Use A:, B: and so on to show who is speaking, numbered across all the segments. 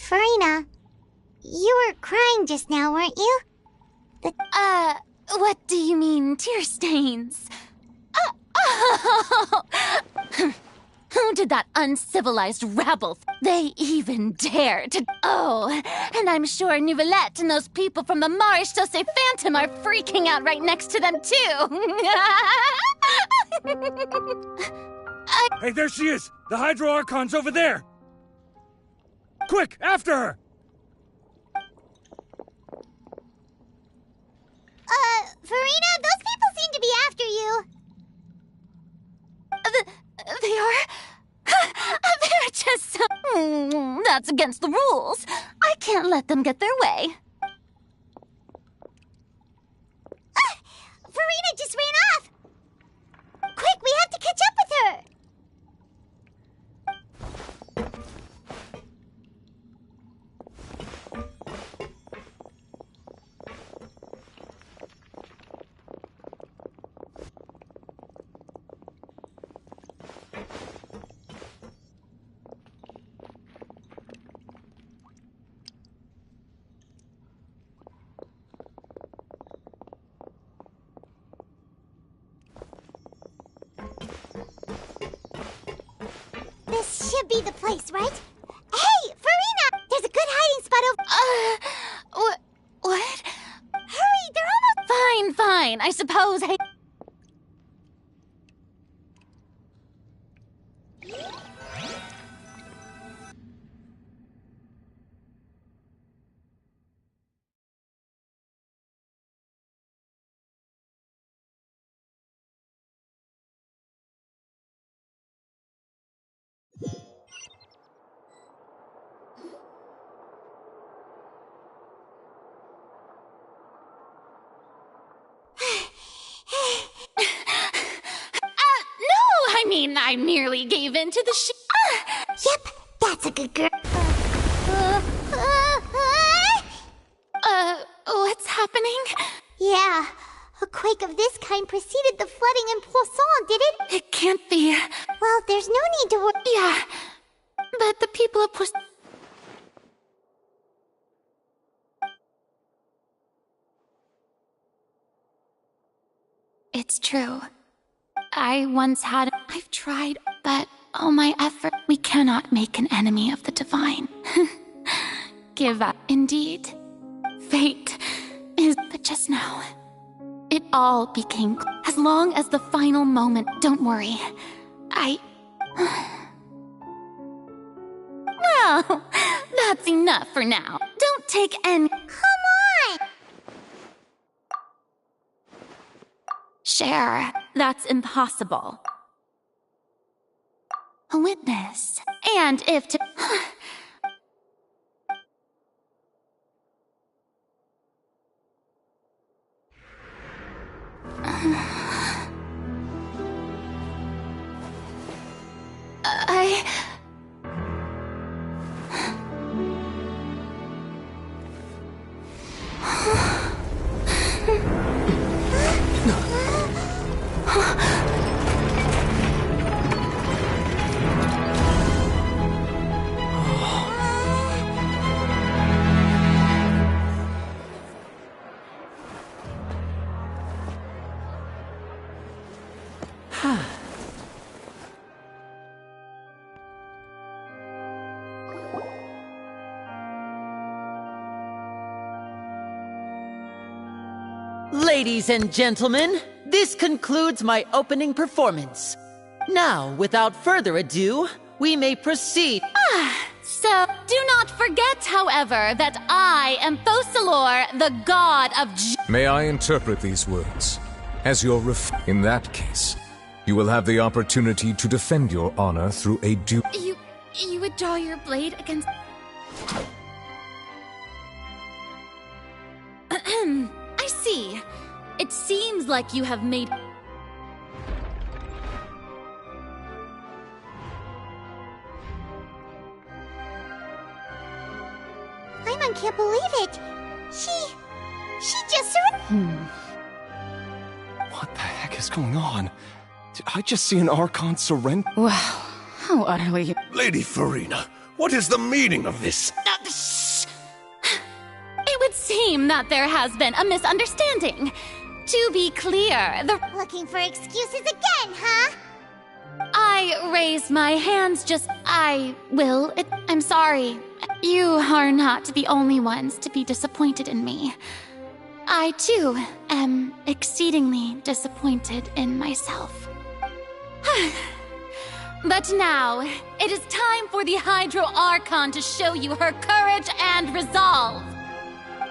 A: Farina, you were crying just now, weren't you?
B: What do you mean, tear stains? Who did that uncivilized rabble? They even dared to... Oh, and I'm sure Nouvellette and those people from the Marsh Chaussee Phantom are freaking out right next to them, too.
C: Hey, there she is! The Hydro Archon's over there! Quick, after her!
A: Farina, those people seem to be after you.
B: They are? They're just... that's against the rules. I can't let them get their way.
A: Farina just ran off! Quick, we have to catch up with her! This should be the place, right? Hey, Farina! There's a good hiding spot over...
B: What?
A: Hurry, they're almost...
B: Fine, I suppose. Hey... I merely gave in to the
A: Yep, that's a good girl.
B: What's happening?
A: Yeah, a quake of this kind preceded the flooding in Poisson, did it?
B: It can't be.
A: Well, there's no need to worry.
B: Yeah, but the people of Poisson... It's true. I once had... I've tried, but all my effort... We cannot make an enemy of the divine. Give up. Indeed. Fate is... But just now, it all became... As long as the final moment... Don't worry. Well, that's enough for now. Don't take any...
A: Come on!
B: Cher, that's impossible. A witness. And if to...
D: Ladies and gentlemen, this concludes my opening performance. Now, without further ado, we may proceed.
B: So, do not forget, however, that I am Focalor, the god of
E: May I interpret these words as your In that case, you will have the opportunity to defend your honor through a
B: You would draw your blade against... I see. It seems like you have made...
A: Paimon can't believe it. She just surrendered.
F: What the heck is going on? Did I just see an Archon surrender?
G: Wow, how utterly...
H: Lady Farina,
F: What is the meaning of this?
B: Shh! It would seem that there has been a misunderstanding. To be clear,
A: Looking for excuses again, huh?
B: I raised my hands I'm sorry. You are not the only ones to be disappointed in me. I, too, am exceedingly disappointed in myself. But now, it is time for the Hydro Archon to show you her courage and resolve.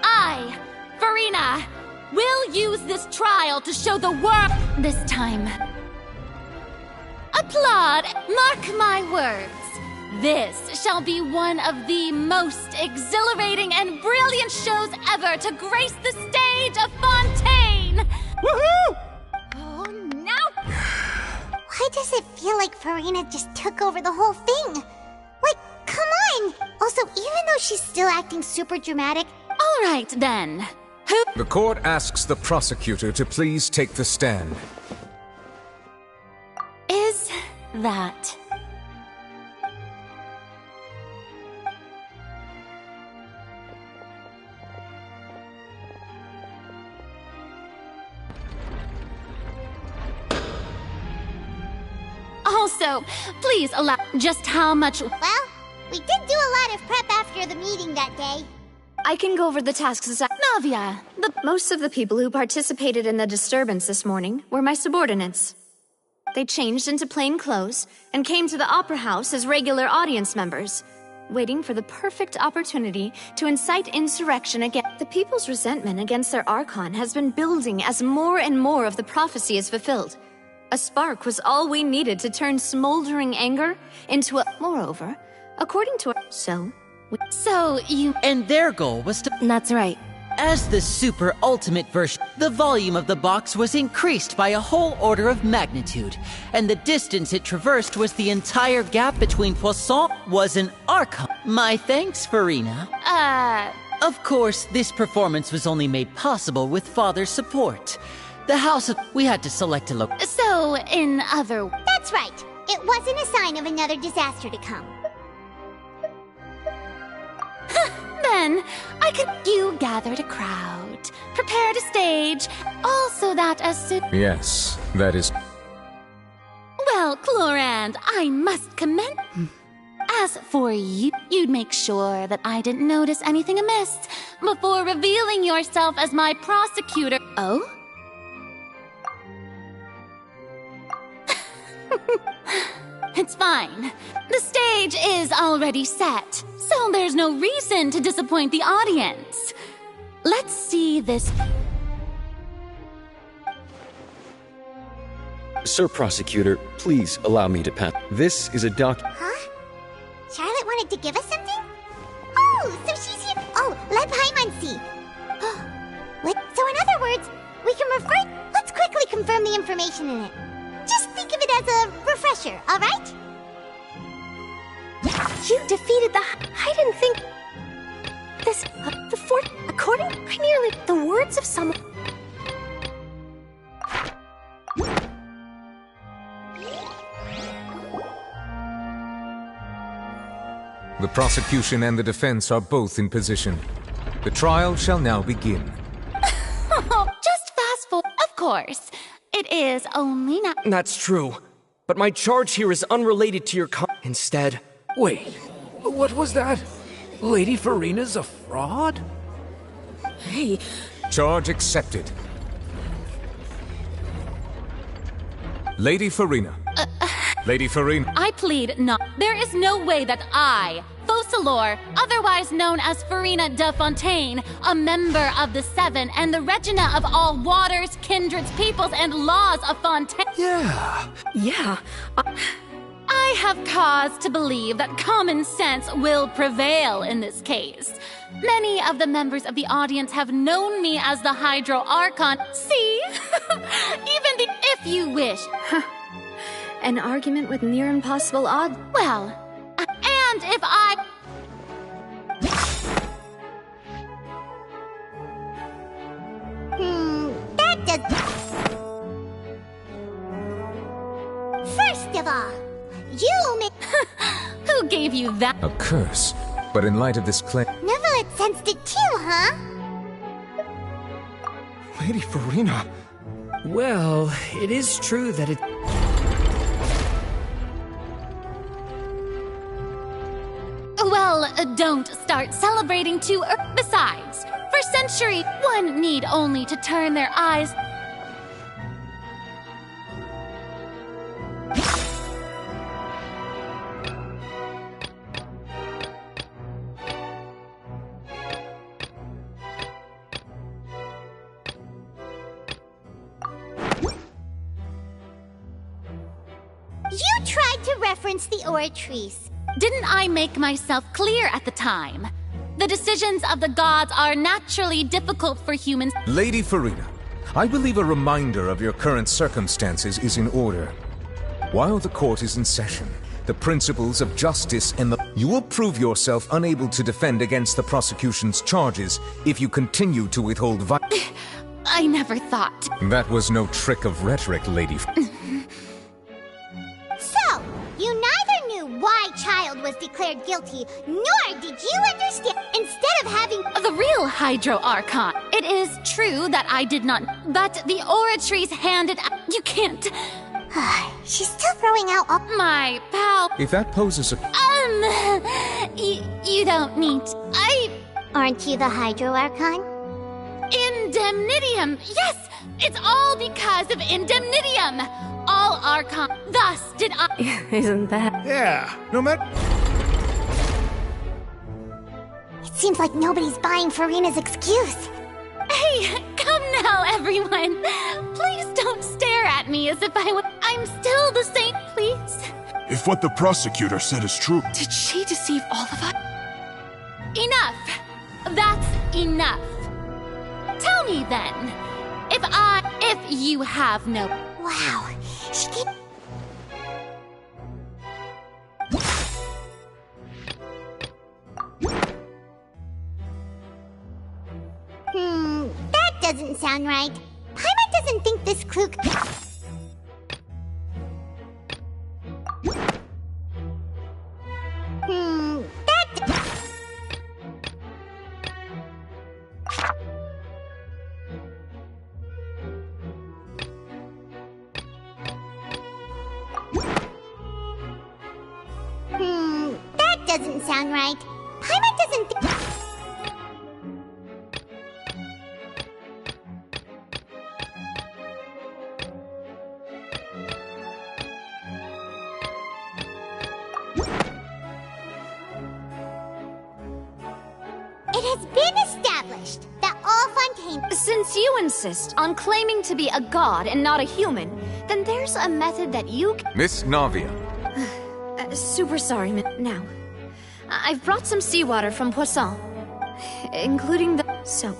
B: I, Farina, will use this trial to show the world this time. Applaud, mark my words. This shall be one of the most exhilarating and brilliant shows ever to grace the stage of Fontaine!
C: Woohoo!
A: Oh, no! Why does it feel like Farina just took over the whole thing? Like, come on! Also, even though she's still acting super dramatic...
B: All right, then.
E: The court asks the prosecutor to please take the stand.
B: Is that... Also, please allow just how much...
A: Well, we did do a lot of prep after the meeting that day.
G: I can go over the tasks as
B: Navia,
G: Most of the people who participated in the disturbance this morning were my subordinates. They changed into plain clothes and came to the Opera House as regular audience members, waiting for the perfect opportunity to incite insurrection against... The people's resentment against their Archon has been building as more and more of the prophecy is fulfilled. A spark was all we needed to turn smoldering anger into a... Moreover, according to...
B: So you...
D: And their goal was to...
G: That's right.
D: As the super ultimate version, the volume of the box was increased by a whole order of magnitude, and the distance it traversed was the entire gap between Poisson was an Archon. My thanks, Farina. Of course, this performance was only made possible with Father's support. The house of... We had to select a location.
B: So, in other...
A: That's right. It wasn't a sign of another disaster to come.
B: Then, you gathered a crowd, prepared a stage, all so that as soon...
E: Yes, that is...
B: Well, Clorand, I must commend... As for you, you'd make sure that I didn't notice anything amiss before revealing yourself as my prosecutor. Oh? It's fine. The stage is already set, so there's no reason to disappoint the audience. Let's see this...
F: Sir Prosecutor, please allow me to pass. This is a
A: Huh? Charlotte wanted to give us something? Oh, so she's here. Oh, let Paimon see. Wait, so in other words, we can refer... Let's quickly confirm the information in it. Just think of it as a refresher, all right?
G: You defeated the... I didn't think... This... the fourth... According... I nearly... The words of someone...
E: The prosecution and the defense are both in position. The trial shall now begin.
B: Just fast forward. Of course. It is only now.
H: That's true. But my charge here is unrelated to your Instead...
C: Wait, what was that? Lady Farina's a fraud?
H: Hey...
E: Charge accepted. Lady Farina. Lady Farina.
B: I plead not. There is no way that I, Focalor, otherwise known as Farina de Fontaine, a member of the Seven and the Regina of all waters, kindreds, peoples, and laws of Fontaine.
H: Yeah...
B: I have cause to believe that common sense will prevail in this case. Many of the members of the audience have known me as the Hydro Archon. See? Even the... If you wish.
G: An argument with near impossible odds.
B: Well, and if I...
A: That does... First of all, you may...
B: Who gave you that.
E: A curse. But in light of this claim...
A: Neverlet sensed it too, huh?
F: Lady Farina.
H: Well, it is true that it...
B: Well, don't start celebrating too early. Besides, for centuries, one need only to turn their eyes...
A: You tried to reference the Oratrice.
B: Didn't I make myself clear at the time? The decisions of the gods are naturally difficult for humans.
E: Lady Farina, I believe a reminder of your current circumstances is in order. While the court is in session, the principles of justice and the... You will prove yourself unable to defend against the prosecution's charges if you continue to withhold
B: I never thought.
E: That was no trick of rhetoric, Lady
A: So, you neither knew why Child was declared guilty, nor did you understand. Instead of having
B: The real Hydro Archon. It is true that I did not, but the Oratrice handed out. You can't.
A: She's still throwing out all...
B: My pal.
E: If that poses a...
B: You don't need.
A: Aren't you the Hydro Archon?
B: Indemnitium. Yes, it's all because of Indemnitium. All Archon. Thus did I.
G: Isn't that?
C: Yeah, no matter...
A: It seems like nobody's buying Farina's excuse.
B: Hey, come now, everyone. Please don't stare at me as if I'm still the same, please.
I: If what the prosecutor said is true...
B: Did she deceive all of us? Enough. That's enough. Tell me then, if you have no...
A: Wow, she did... That doesn't sound right. Paimon doesn't think this clue... That doesn't sound right. Paimon doesn't think... It has been established that all Fontaine...
G: Since you insist on claiming to be a god and not a human, then there's a method that you
E: Miss Navia.
G: Super sorry, now. I've brought some seawater from Poisson, including the... So,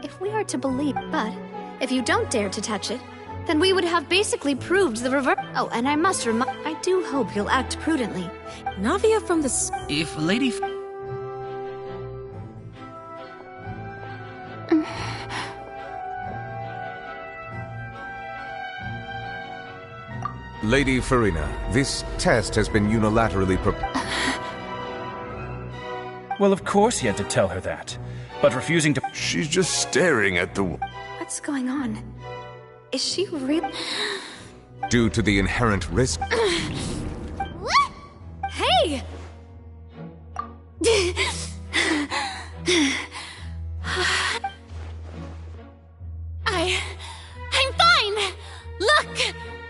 G: if we are to believe... But, if you don't dare to touch it, then we would have basically proved the reverse... Oh, and I must remind... I do hope you'll act prudently.
J: Navia from the... If Lady...
E: Lady Farina, this test has been unilaterally
C: Well, of course he had to tell her that. But refusing to...
I: She's just staring at the...
G: What's going on? Is she really...
E: Due to the inherent risk...
A: What?
G: Hey!
B: I'm fine!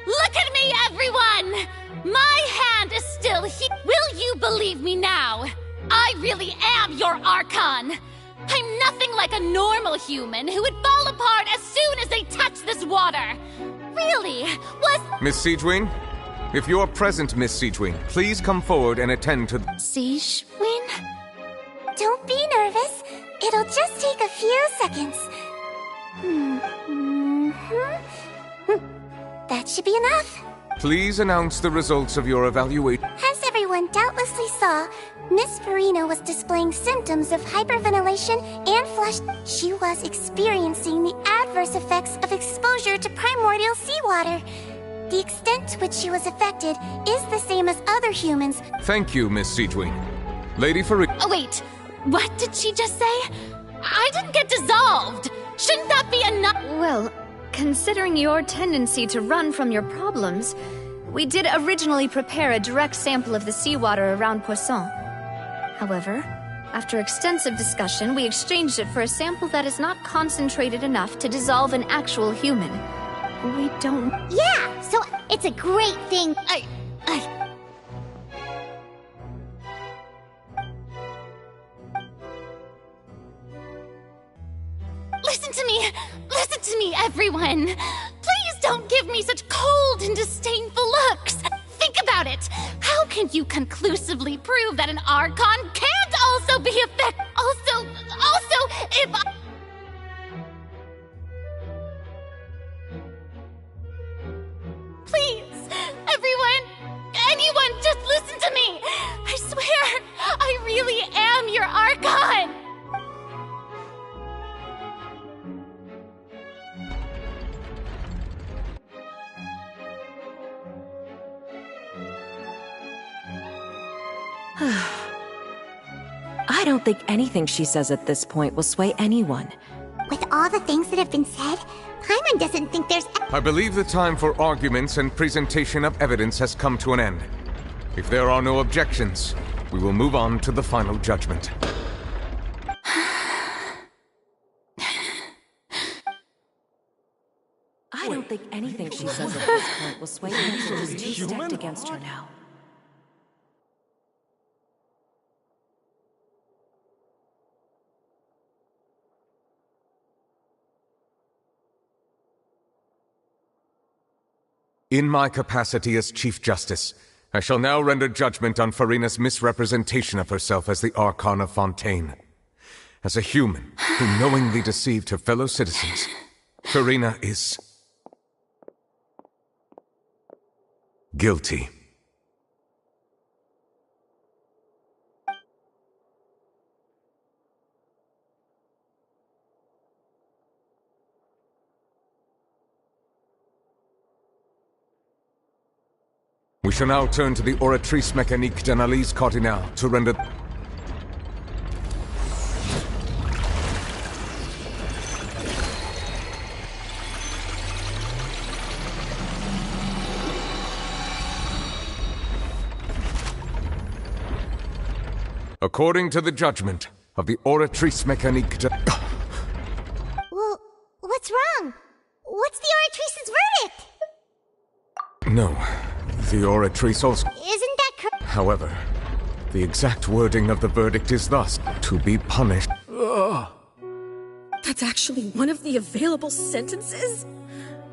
B: Look at me, everyone! My hand is still here. Will you believe me now? I really am your Archon! I'm nothing like a normal human who would fall apart as soon as they touch this water! Really, was...
E: Miss Siegewin? If you're present, Miss Siegewin, please come forward and attend to...
B: Siegewin?
A: Don't be nervous. It'll just take a few seconds. That should be enough.
E: Please announce the results of your evaluation.
A: As everyone doubtlessly saw, Miss Farina was displaying symptoms of hyperventilation and flush. She was experiencing the adverse effects of exposure to primordial seawater. The extent to which she was affected is the same as other humans.
E: Thank you, Miss Seedwing. Lady Farina.
B: Oh, wait. What did she just say? I didn't get dissolved. Shouldn't that be enough?
G: Well, considering your tendency to run from your problems, we did originally prepare a direct sample of the seawater around Poisson. However, after extensive discussion, we exchanged it for a sample that is not concentrated enough to dissolve an actual human. We don't...
A: Yeah, so it's a great thing.
B: Listen to me, everyone. Please don't give me such cold and disdainful looks. Think about it. How can you conclusively prove that an Archon can't also be affected? Also, if Please, anyone, just listen to me. I swear, I really am your Archon.
J: I don't think anything she says at this point will sway anyone.
A: With all the things that have been said, Paimon doesn't think there's...
E: I believe the time for arguments and presentation of evidence has come to an end. If there are no objections, we will move on to the final judgment.
J: I don't think anything she says at this point will sway anyone who's too stacked against her now.
E: In my capacity as Chief Justice, I shall now render judgment on Farina's misrepresentation of herself as the Archon of Fontaine. As a human who knowingly deceived her fellow citizens, Farina is... guilty. We shall now turn to the Oratrice Mécanique d'Analyse Cardinale to render... According to the judgment of the Oratrice Mécanique de...
A: Well, what's wrong? What's the Oratrice's verdict?
E: No, the Oratrice also...
A: Isn't that correct?
E: However, the exact wording of the verdict is thus, to be punished.
J: That's actually one of the available sentences?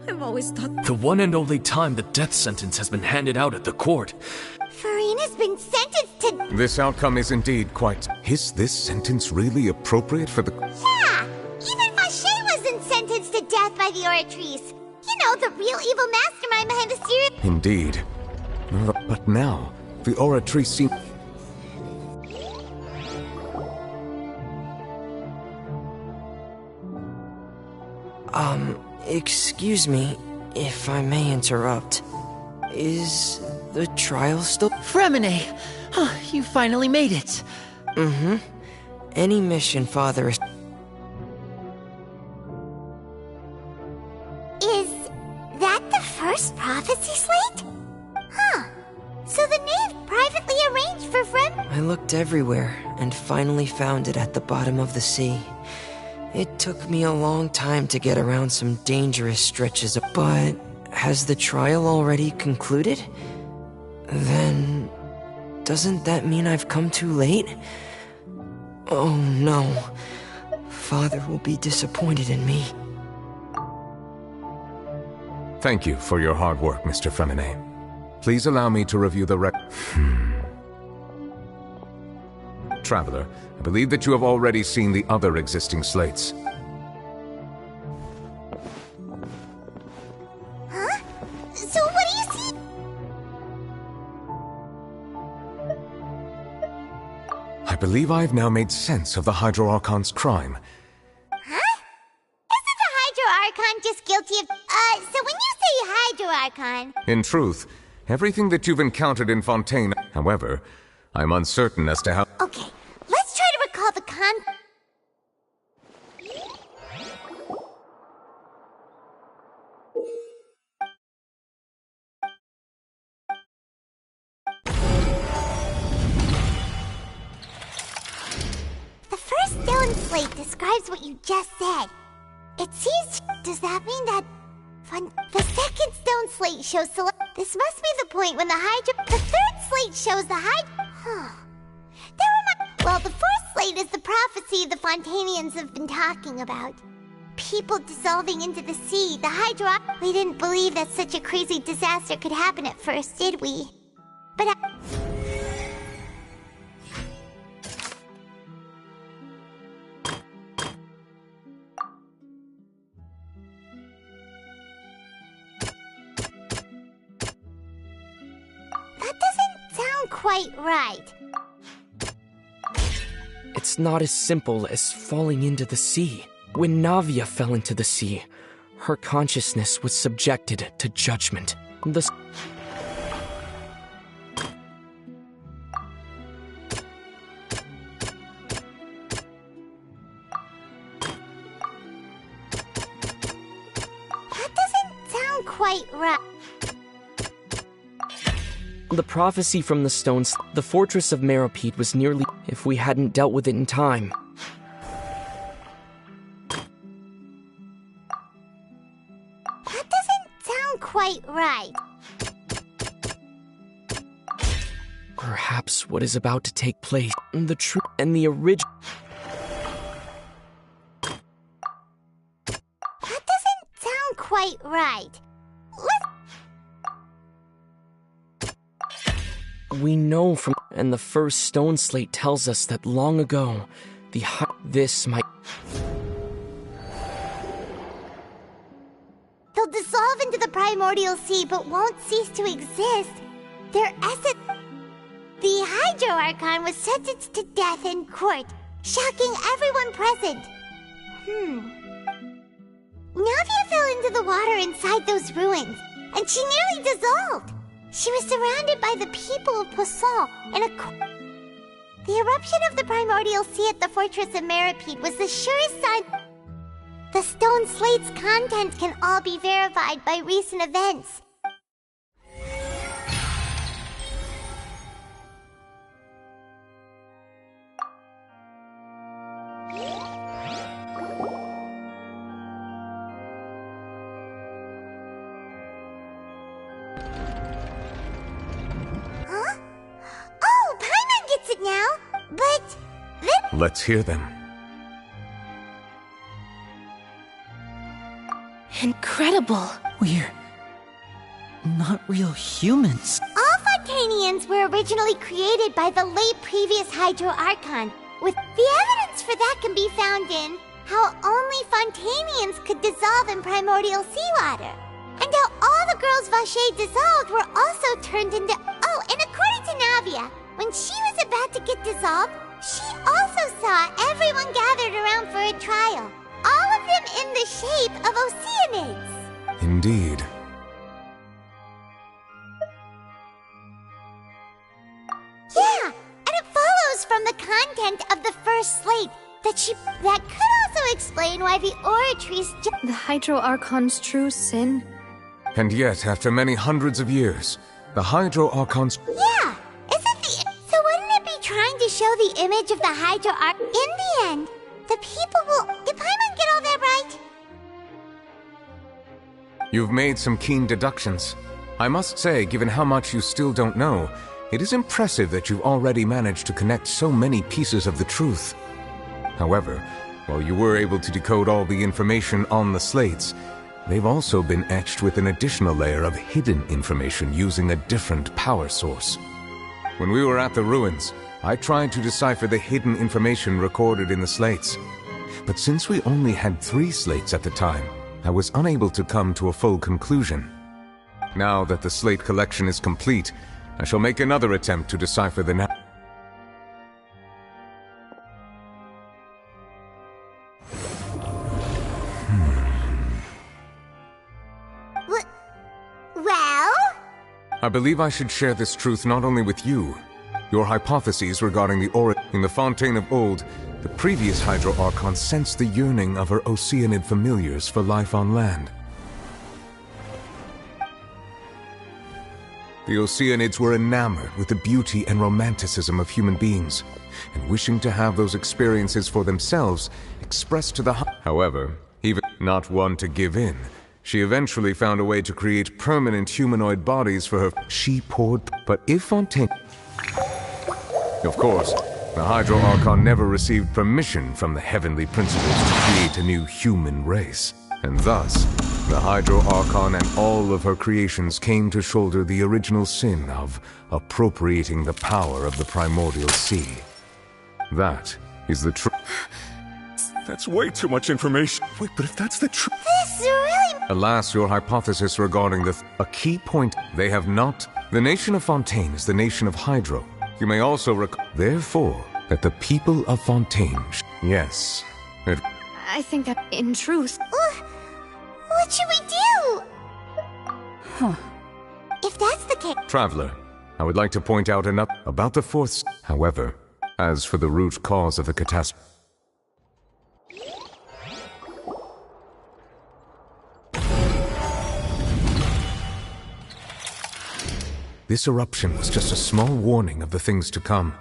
J: I've always thought...
F: The one and only time the death sentence has been handed out at the court.
A: Farina's been sentenced to...
E: This outcome is indeed quite... Is this sentence really appropriate for the...
A: Yeah! Even Fauché wasn't sentenced to death by the Oratrice. You know, the real evil mastermind behind the series...
E: Indeed. But now, the Oratrice seems...
H: Excuse me, if I may interrupt. Is the trial still...
D: Fremine! You finally made it.
H: Mm-hmm. Any mission, Father is...
A: Is that the first prophecy slate? Huh. So the knave privately arranged for
H: I looked everywhere and finally found it at the bottom of the sea. It took me a long time to get around some dangerous stretches, but has the trial already concluded? Then, doesn't that mean I've come too late? Oh no, Father will be disappointed in me.
E: Thank you for your hard work, Mr. Fremine. Please allow me to review the Traveler, I believe that you have already seen the other existing slates.
A: Huh? So what do you see?
E: I believe I have now made sense of the Hydro Archon's crime.
A: Huh? Isn't the Hydro Archon just guilty of... so when you say Hydro Archon...
E: In truth, everything that you've encountered in Fontaine... However, I'm uncertain as to how...
A: Okay, let's try to recall the The first stone slate describes what you just said. It seems... Does that mean that... The second stone slate shows... This must be the point when the Hydra... The third slate shows the Hydra... Well, the fourth slate is the prophecy the Fontanians have been talking about. People dissolving into the sea, the Hydra... We didn't believe that such a crazy disaster could happen at first, did we? But that doesn't sound quite right.
H: It's not as simple as falling into the sea. When Navia fell into the sea, her consciousness was subjected to judgment.
A: That doesn't sound quite right.
H: The prophecy from the stones, the fortress of Meropide was nearly... if we hadn't dealt with it in time.
A: That doesn't sound quite right.
H: Perhaps what is about to take place, the truth and the original...
A: That doesn't sound quite right.
H: We know from... And the first stone slate tells us that long ago, this might...
A: They'll dissolve into the primordial sea but won't cease to exist. Their essence... The Hydro Archon was sentenced to death in court, shocking everyone present. Navia fell into the water inside those ruins, and she nearly dissolved. She was surrounded by the people of Poisson in a... The eruption of the primordial sea at the fortress of Meropide was the surest sign... The stone slate's contents can all be verified by recent events. Now, but then...
E: Let's hear them.
B: Incredible.
D: We're not real humans.
A: All Fontanians were originally created by the late previous Hydro Archon. With the evidence for that can be found in how only Fontanians could dissolve in primordial seawater. And how all the girls Vacher dissolved were also turned into... Oh, and according to Navia, when she was about to get dissolved, she also saw everyone gathered around for a trial. All of them in the shape of Oceanids.
E: Indeed.
A: Yeah, and it follows from the content of the first slate that could also explain why the Oratrice...
G: The Hydro Archon's true sin?
E: And yet, after many hundreds of years, the Hydro Archon's...
A: Yeah! So wouldn't it be trying to show the image of the Hydro Archon? In the end, the people will... Did Paimon get all that right?
E: You've made some keen deductions. I must say, given how much you still don't know, it is impressive that you've already managed to connect so many pieces of the truth. However, while you were able to decode all the information on the slates, they've also been etched with an additional layer of hidden information using a different power source. When we were at the ruins, I tried to decipher the hidden information recorded in the slates. But since we only had 3 slates at the time, I was unable to come to a full conclusion. Now that the slate collection is complete, I shall make another attempt to decipher the I believe I should share this truth not only with you. Your hypotheses regarding the aura in the Fontaine of Old, the previous Hydro Archon sensed the yearning of her Oceanid familiars for life on land. The Oceanids were enamored with the beauty and romanticism of human beings, and wishing to have those experiences for themselves, expressed to the However, even not one to give in, she eventually found a way to create permanent humanoid bodies for her. She poured, but if Fontaine... Of course, the Hydro Archon never received permission from the heavenly principles to create a new human race, and thus, the Hydro Archon and all of her creations came to shoulder the original sin of appropriating the power of the primordial sea. That is the truth.
I: That's way too much information. Wait, but if that's the truth...
A: This really...
E: Alas, your hypothesis regarding a key point they have not... The nation of Fontaine is the nation of Hydro. You may also therefore, that the people of Fontaine... Yes,
G: I think that, in truth...
A: What should we do? Huh. If that's the case...
E: Traveler, I would like to point out enough about the fourth... However, as for the root cause of the catastrophe... This eruption was just a small warning of the things to come.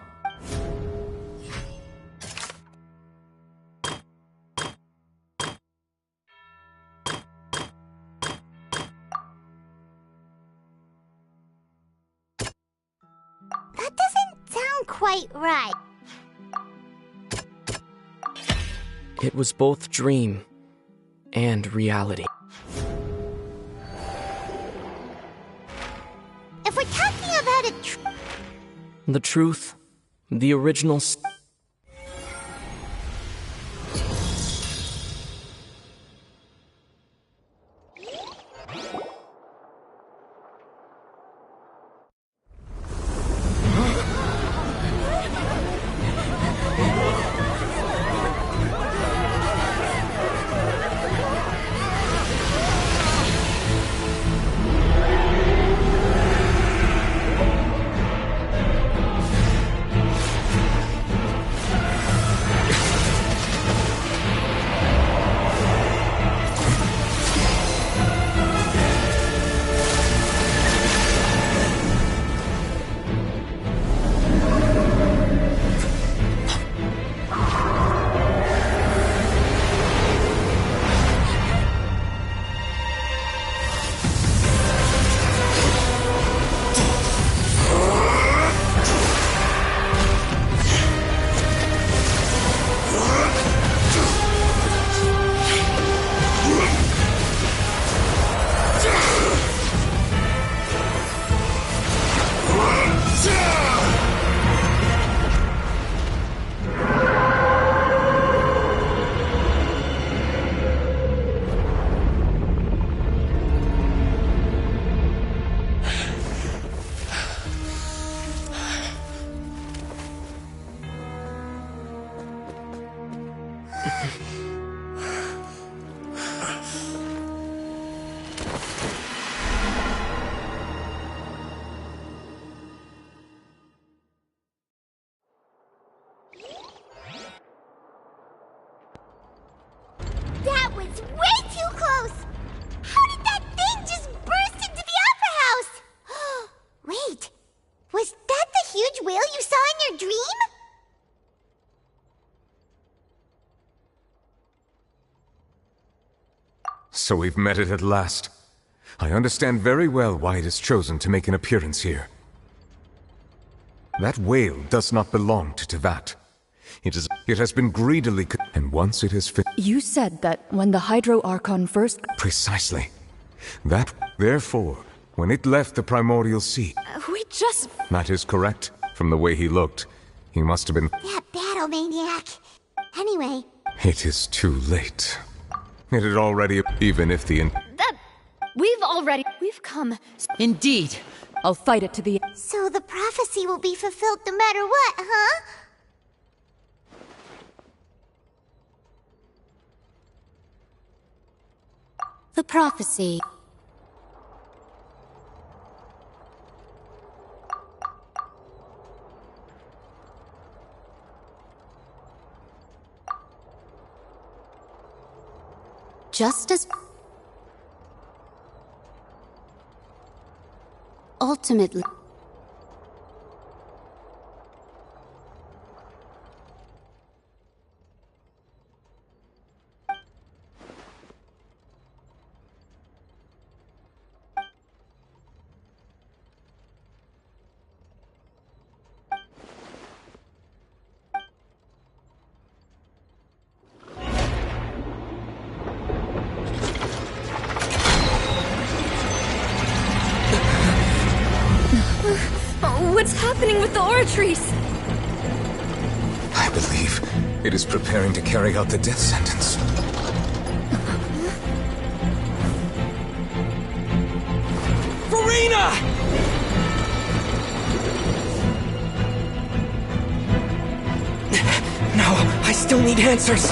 A: That doesn't sound quite right.
K: It was both dream and reality.
A: If we're talking about
K: the truth, the original...
A: That was way too close! How did that thing just burst into the Opera House? Wait, was that the huge whale you saw in your dream?
E: So we've met it at last. I understand very well why it has chosen to make an appearance here. That whale does not belong to Tevat. It has been greedily and once it has fit.
J: You said that when the Hydro Archon first...
E: Precisely. Therefore, when it left the primordial sea...
G: we just...
E: That is correct. From the way he looked, he must have been...
A: That battle maniac. Anyway...
E: It is too late. It had already... Even if the...
G: We've come...
J: Indeed. I'll fight it to the...
A: So the prophecy will be fulfilled no matter what, huh?
B: The prophecy.
L: just as... Ultimately...
G: What's happening with the oratories?
E: I believe it is preparing to carry out the death sentence.
F: Farina!
H: No, I still need answers.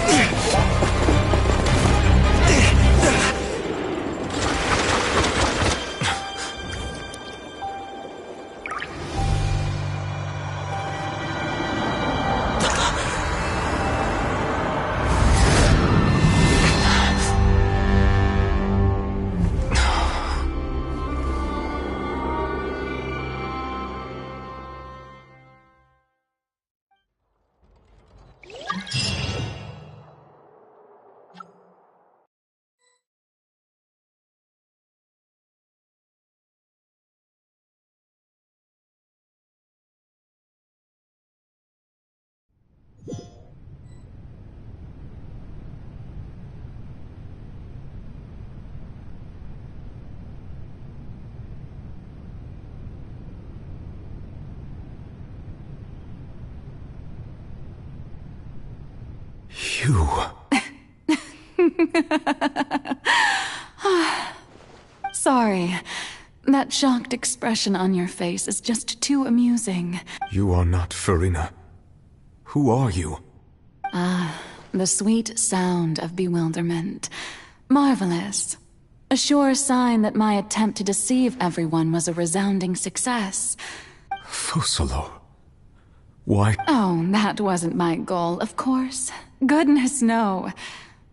E: You...
B: Sorry. That shocked expression on your face is just too amusing.
E: You are not Farina. Who are you?
B: The sweet sound of bewilderment. Marvelous. A sure sign that my attempt to deceive everyone was a resounding success.
E: Focalor. Why?
B: Oh, that wasn't my goal, of course. Goodness, no.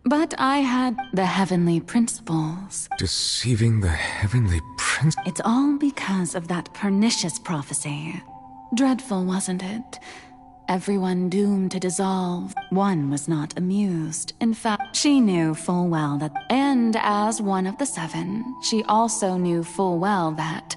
B: But I had the heavenly principles.
E: Deceiving the heavenly prince?
B: It's all because of that pernicious prophecy. Dreadful, wasn't it? Everyone doomed to dissolve. One was not amused. In fact, she knew full well that... And as one of the seven, she also knew full well that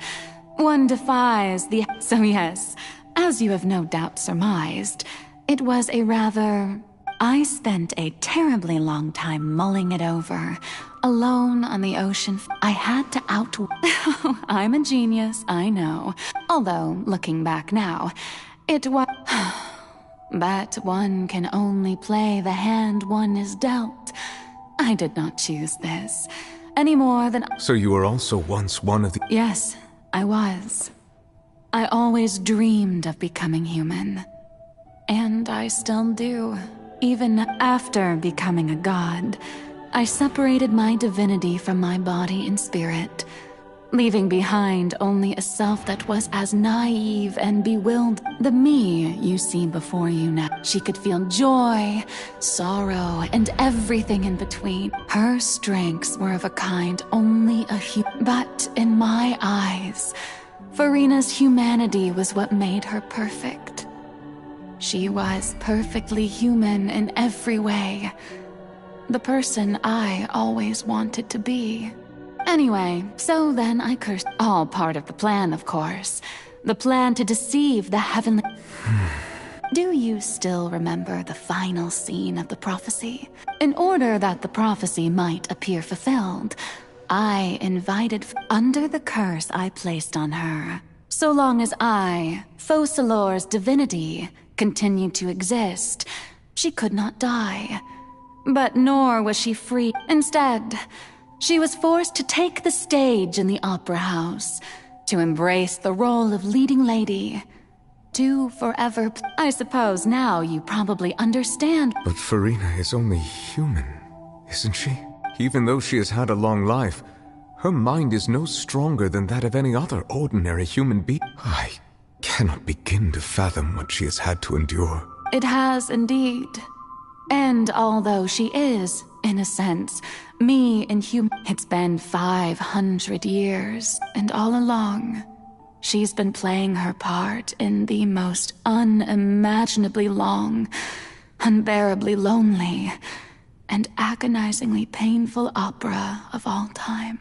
B: one defies the... So yes, as you have no doubt surmised, it was a rather... I spent a terribly long time mulling it over, alone on the ocean. I had to I'm a genius, I know. Although, looking back now, it was... But one can only play the hand one is dealt. I did not choose this, any more than...
E: So you were also once one of the...
B: Yes, I was. I always dreamed of becoming human. And I still do. Even after becoming a god, I separated my divinity from my body and spirit, leaving behind only a self that was as naive and bewildered. The me you see before you now. She could feel joy, sorrow, and everything in between. Her strengths were of a kind only a But in my eyes, Farina's humanity was what made her perfect. She was perfectly human in every way. The person I always wanted to be. Anyway, so then I cursed. All part of the plan, of course. The plan to deceive the heavenly... Do you still remember the final scene of the prophecy? In order that the prophecy might appear fulfilled, I invited... Under the curse I placed on her, so long as I, Focalor's divinity, continued to exist, she could not die. But nor was she free. Instead, she was forced to take the stage in the opera house, to embrace the role of leading lady, to forever... I suppose now you probably understand.
E: But Farina is only human, isn't she? Even though she has had a long life, her mind is no stronger than that of any other ordinary human being. I cannot begin to fathom what she has had to endure.
B: It has indeed. And although she is, in a sense. Me and It's been 500 years, and all along, she's been playing her part in the most unimaginably long, unbearably lonely, and agonizingly painful opera of all time.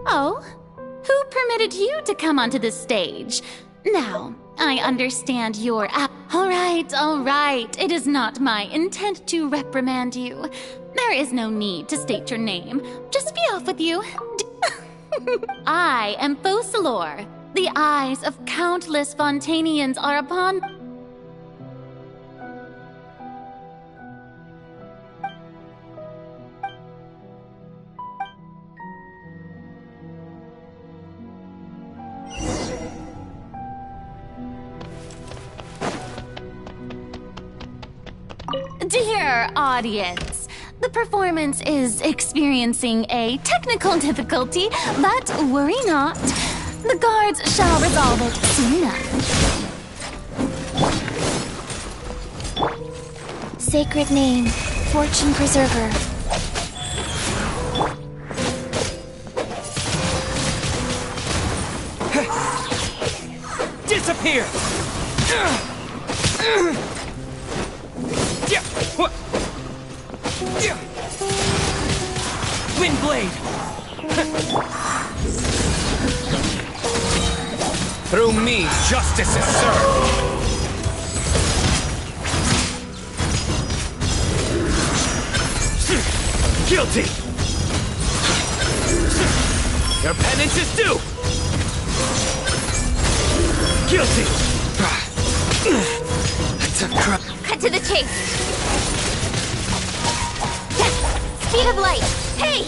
B: Oh? Who permitted you to come onto the stage? Now, I understand your All right. It is not my intent to reprimand you. There is no need to state your name. Just be off with you. I am Focalor. The eyes of countless Fontanians are upon... Dear audience, the performance is experiencing a technical difficulty, but worry not. The guards shall resolve it soon enough.
A: Sacred name, Fortune Preserver.
K: Disappear! Windblade!
F: Through me, justice is served! Guilty! Your penance is due! Guilty!
A: Cut to the chase. Speed of light. Hey!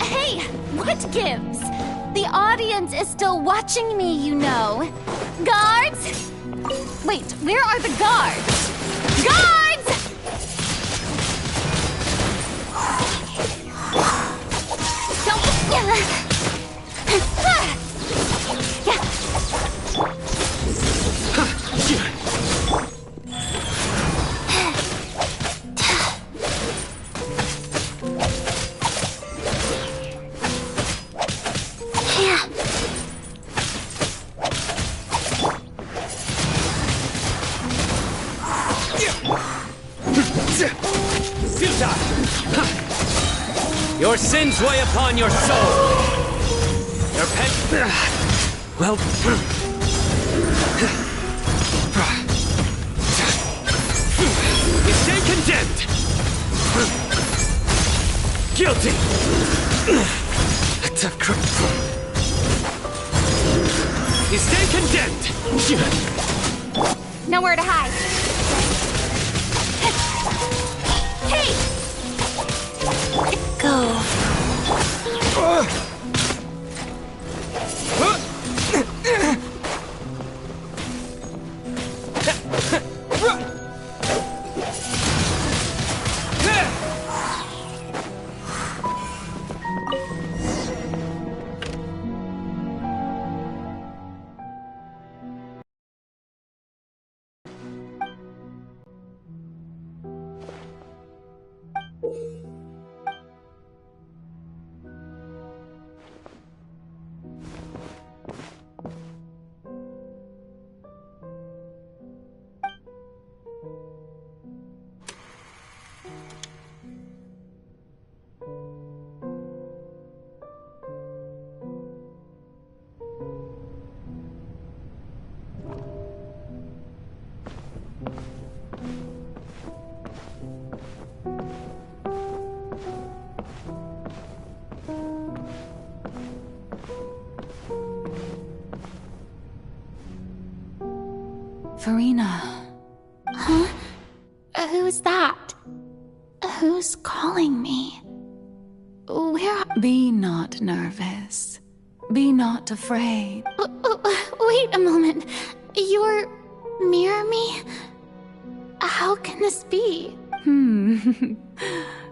B: Hey, what gives? The audience is still watching me, you know. Guards? Wait, where are the guards? Guards!
F: Your sins weigh upon your soul! Your well... You stay condemned! Guilty! You stay condemned!
A: Nowhere to hide. Hey! Go.
B: Farina. Huh? Who's that? Who's calling me? Where? Be not nervous. Be not afraid. Wait a moment. You're near me? How can this be?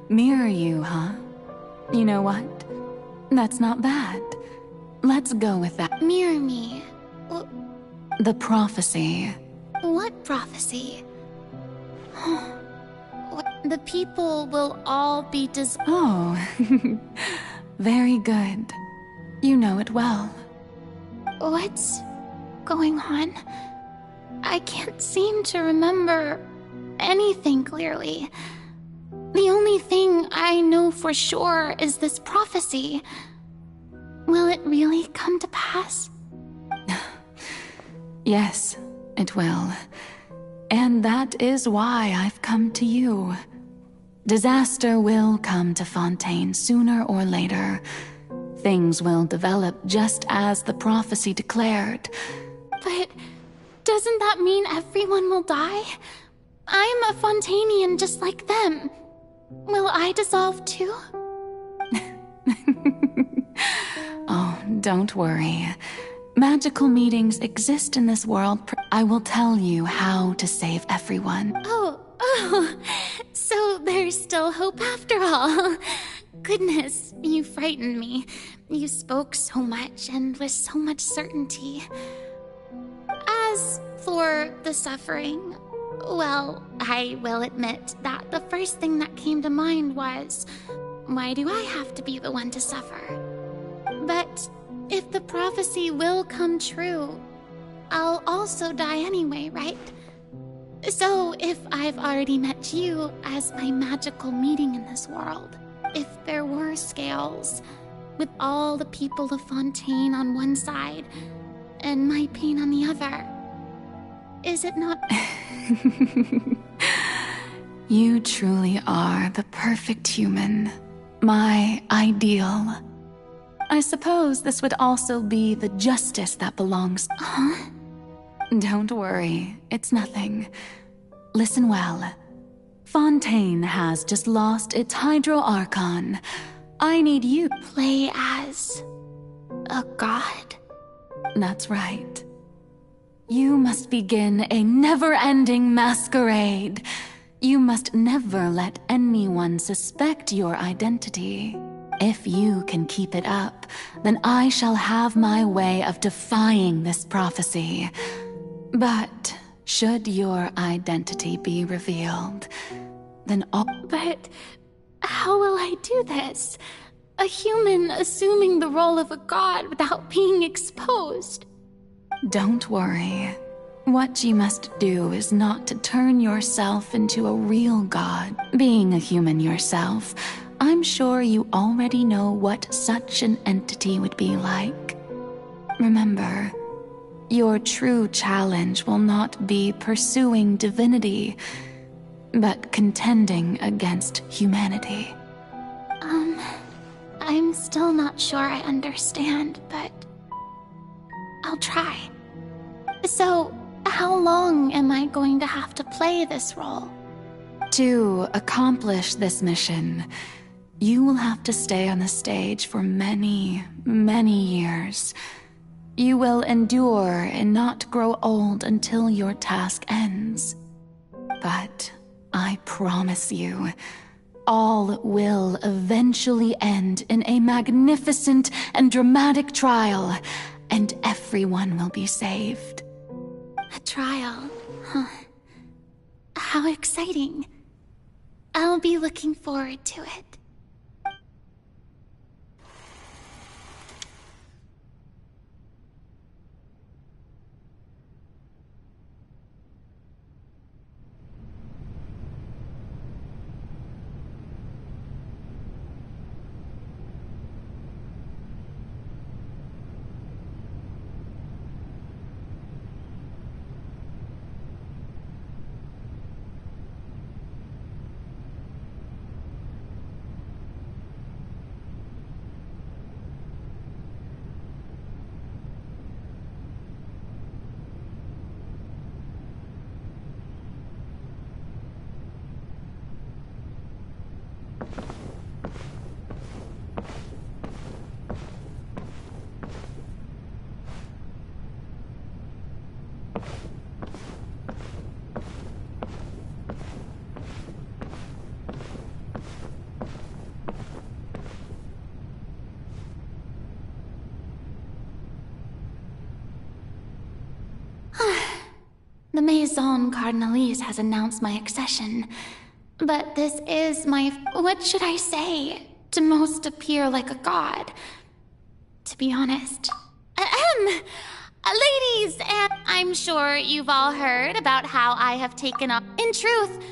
B: Mirror you, huh? You know what? That's not bad. Let's go with that. Mirror me? The prophecy. What prophecy? The people will all be Oh, very good. You know it well. What's going on? I can't seem to remember anything clearly. The only thing I know for sure is this prophecy. Will it really come to pass? Yes, it will. And that is why I've come to you. Disaster will come to Fontaine sooner or later. Things will develop just as the prophecy declared. But doesn't that mean everyone will die? I'm a Fontainian just like them. Will I dissolve too? Oh, don't worry. Magical meetings exist in this world. I will tell you how to save everyone. Oh, so there's still hope after all. Goodness, you frightened me. You spoke so much and with so much certainty. As for the suffering, well, I will admit that the first thing that came to mind was, why do I have to be the one to suffer? But if the prophecy will come true, I'll also die anyway, right? So if I've already met you as my magical meeting in this world, if there were scales, with all the people of Fontaine on one side, and my pain on the other, is it not... You truly are the perfect human, my ideal. I suppose this would also be the justice that belongs... Huh? Don't worry, it's nothing. Listen well. Fontaine has just lost its Hydro Archon. I need you to play as... a god? That's right. You must begin a never-ending masquerade. You must never let anyone suspect your identity. If you can keep it up, then I shall have my way of defying this prophecy. But should your identity be revealed, then all... But how will I do this? A human assuming the role of a god without being exposed. Don't worry. What you must do is not to turn yourself into a real god. Being a human yourself, I'm sure you already know what such an entity would be like. Remember, your true challenge will not be pursuing divinity, but contending against humanity. I'm still not sure I understand, but I'll try. So, how long am I going to have to play this role? To accomplish this mission, you will have to stay on the stage for many, many years. You will endure and not grow old until your task ends. But I promise you, all will eventually end in a magnificent and dramatic trial, and everyone will be saved. A trial, huh? How exciting. I'll be looking forward to it. Maison Cardinalise has announced my accession. But this is my, what should I say, to most appear like a god. To be honest. Ladies, and I'm sure you've all heard about how I have taken up. In truth,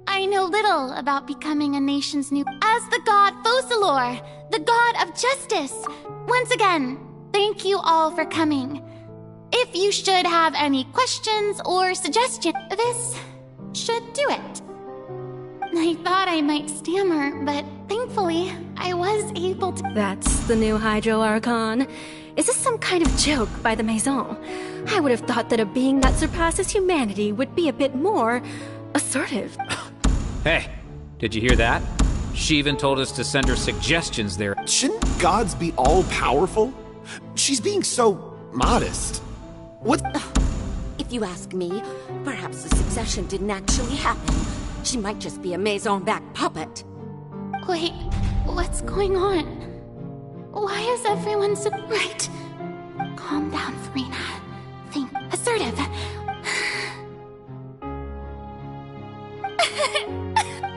B: I know little about becoming a nation's new. As the god Focalor, the god of justice. Once again, thank you all for coming. If you should have any questions or suggestions, this should do it. I thought I might stammer, but thankfully, I was able to.
J: That's the new Hydro Archon. Is this some kind of joke by the Maison? I would have thought that a being that surpasses humanity would be a bit more assertive.
F: Hey, did you hear that? She even told us to send her suggestions there.
L: Shouldn't gods be all-powerful? She's being so modest. What?
J: If you ask me, perhaps the succession didn't actually happen. She might just be a Maison-back puppet.
B: Wait, what's going on? Why is everyone so... Right. Calm down, Farina. Think assertive.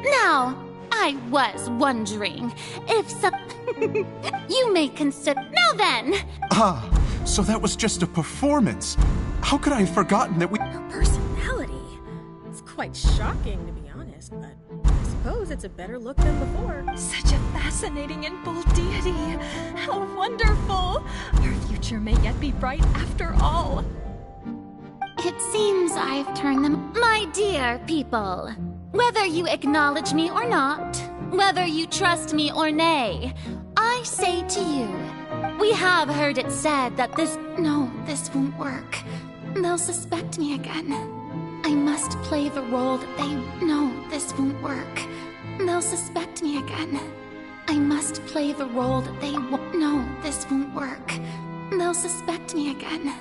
B: Now, I was wondering if some... you may consider... Now then!
M: Ah, so that was just a performance. How could I have forgotten that we...
N: Her personality. It's quite shocking, to be honest, but I suppose it's a better look than before.
O: Such a fascinating and bold deity. How wonderful! Our future may yet be bright after all.
B: It seems I've turned them... My dear people, whether you acknowledge me or not, whether you trust me or nay, I say to you, we have heard it said that this... No, this won't work. They'll suspect me again. I must play the role that they... No, this won't work. They'll suspect me again. I must play the role that they... No, this won't work. They'll suspect me again.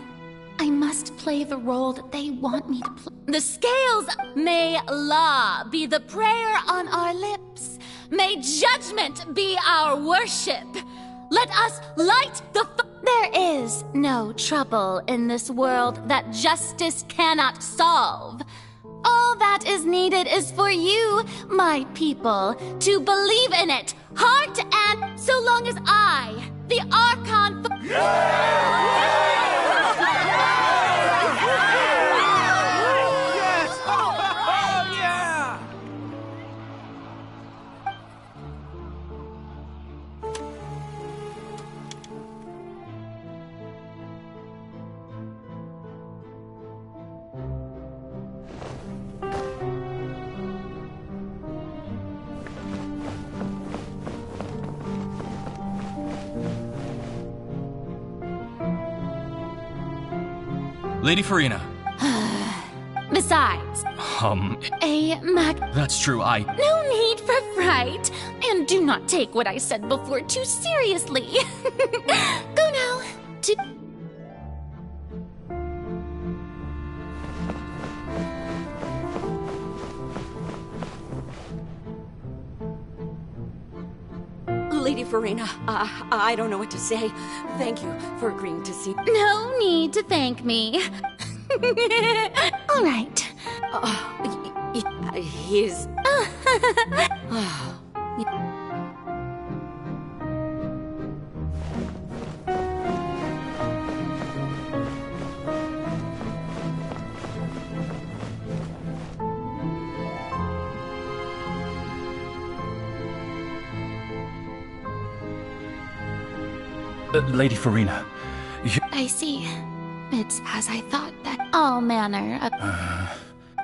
B: I must play the role that they want me to play. The scales! May law be the prayer on our lips. May judgment be our worship. Let us light the There is no trouble in this world that justice cannot solve. All that is needed is for you, my people, to believe in it, heart and... So long as I, the Archon...
P: Lady Farina.
B: Besides...
P: That's true,
B: No need for fright, and do not take what I said before too seriously. Go now to...
J: Lady Farina, I don't know what to say. Thank you for agreeing to see...
B: No need to thank me. All right.
J: His...
P: Lady Farina,
B: I see. It's as I thought that all manner of...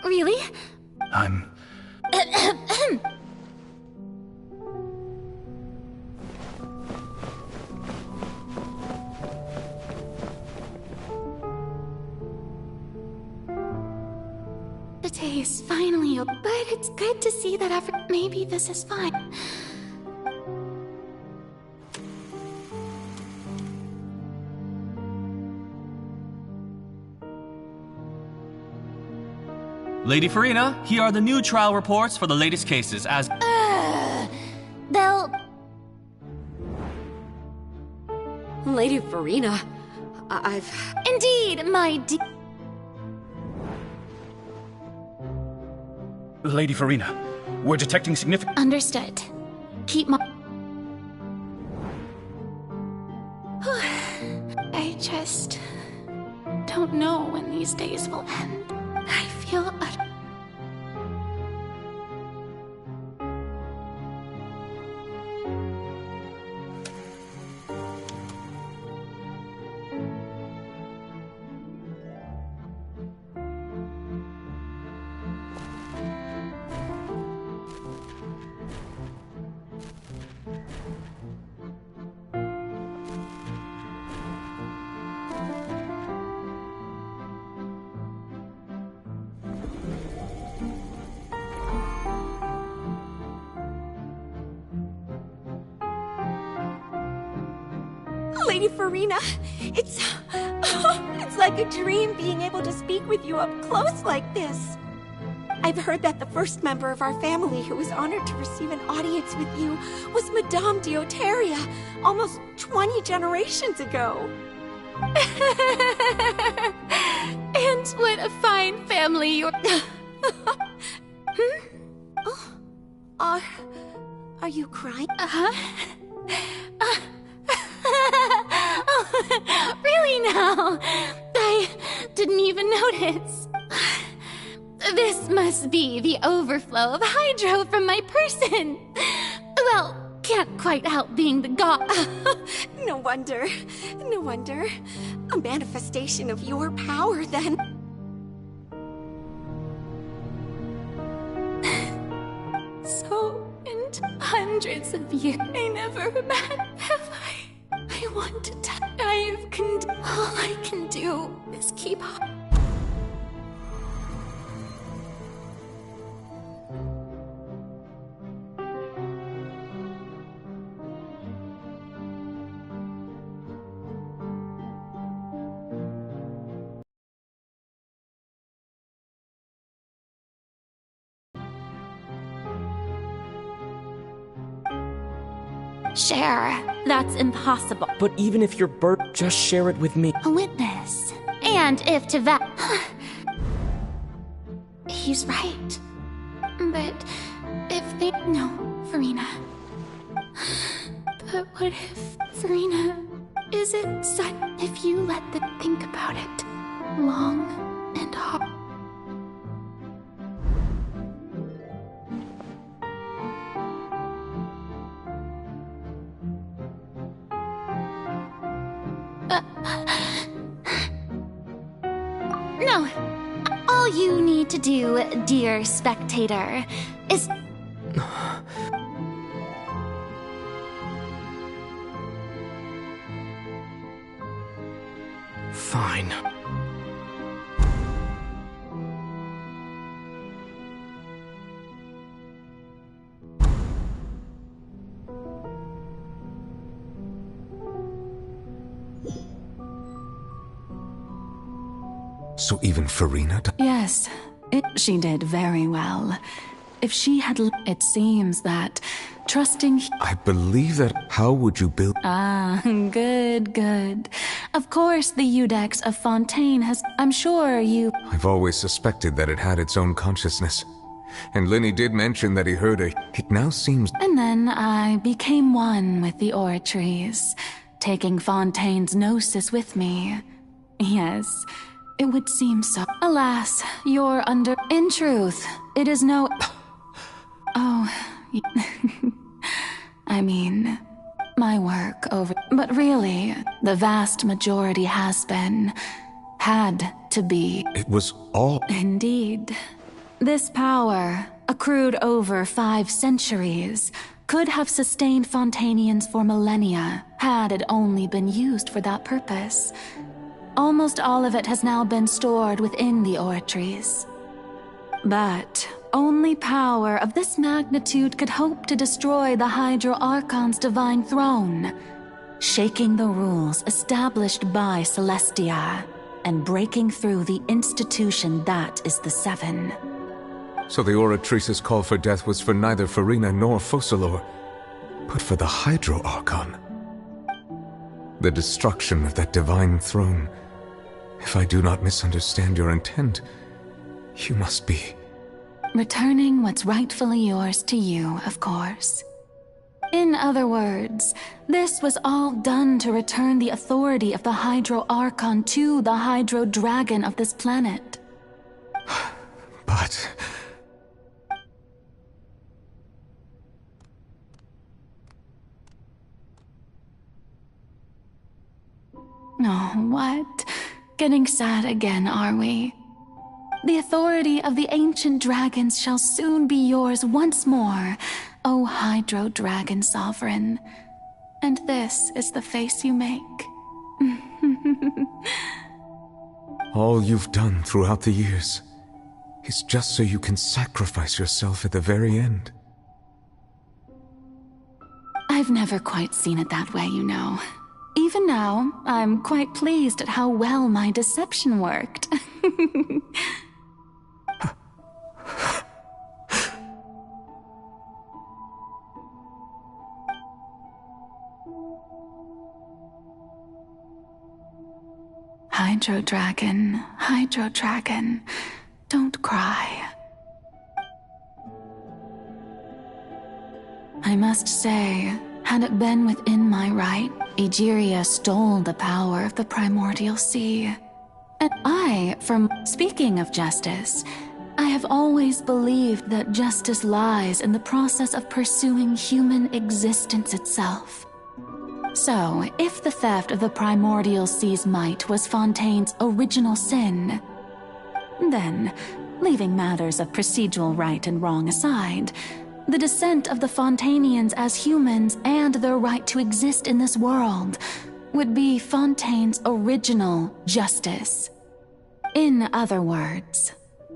B: Really?
P: I'm...
B: The day is finally over, but it's good to see that after... Maybe this is fine.
P: Lady Farina, here are the new trial reports for the latest cases as...
B: They'll...
J: Lady Farina, I've...
B: Indeed, my dear...
P: Lady Farina, we're detecting significant...
B: Understood. Keep my... I just... don't know when these days will end. I feel
Q: Lady Farina, it's like a dream being able to speak with you up close like this. I've heard that the first member of our family who was honored to receive an audience with you was Madame Dioteria, almost 20 generations ago.
B: And what a fine family you're...
Q: Are you crying?
B: Really now? I didn't even notice. This must be the overflow of hydro from my person. Well, can't quite help being the god.
Q: No wonder. No wonder. A manifestation of your power, then.
B: So, into hundreds of years, I never met, have I want to die. All I can do is keep up. Share. That's impossible.
K: But even if you're Bert, just share it with me.
B: A witness. And if to that... He's right. But if they... No, Farina. But what if... Farina... Is it sudden if you let them think about it? Long and hard. No. All you need to do, dear spectator, is...
K: Fine.
E: So even Farina
R: Yes, she did very well. If she had it seems that trusting...
E: I believe that... How would you build...
R: Ah, good. Of course the Eudex of Fontaine has... I'm sure you...
E: I've always suspected that it had its own consciousness. And Lenny did mention that he heard a... It now seems...
R: And then I became one with the oratories, taking Fontaine's gnosis with me. Yes, it would seem so. Alas, you're under... In truth, it is no... Oh... I mean, my work over... But really, the vast majority has been... had to be...
E: It was all...
R: Indeed. This power, accrued over 5 centuries, could have sustained Fontainians for millennia, had it only been used for that purpose. Almost all of it has now been stored within the oratories. But only power of this magnitude could hope to destroy the Hydro Archon's divine throne, shaking the rules established by Celestia, and breaking through the institution that is the Seven.
E: So the Oratrice's call for death was for neither Farina nor Focalor, but for the Hydro Archon. The destruction of that divine throne. If I do not misunderstand your intent, you must be...
R: Returning what's rightfully yours to you, of course. In other words, this was all done to return the authority of the Hydro Archon to the Hydro Dragon of this planet.
E: But...
R: Oh, what? Getting sad again, are we? The authority of the ancient dragons shall soon be yours once more, O Hydro Dragon Sovereign. And this is the face you make.
E: all you've done throughout the years is just so you can sacrifice yourself at the very end.
R: I've never quite seen it that way, you know. Even now, I'm quite pleased at how well my deception worked. Hydro Dragon, don't cry. I must say, had it been within my right, Egeria stole the power of the primordial sea. And speaking of justice, I have always believed that justice lies in the process of pursuing human existence itself. So, if the theft of the primordial sea's might was Fontaine's original sin, then, leaving matters of procedural right and wrong aside, the descent of the Fontanians as humans and their right to exist in this world would be Fontaine's original justice. In other words,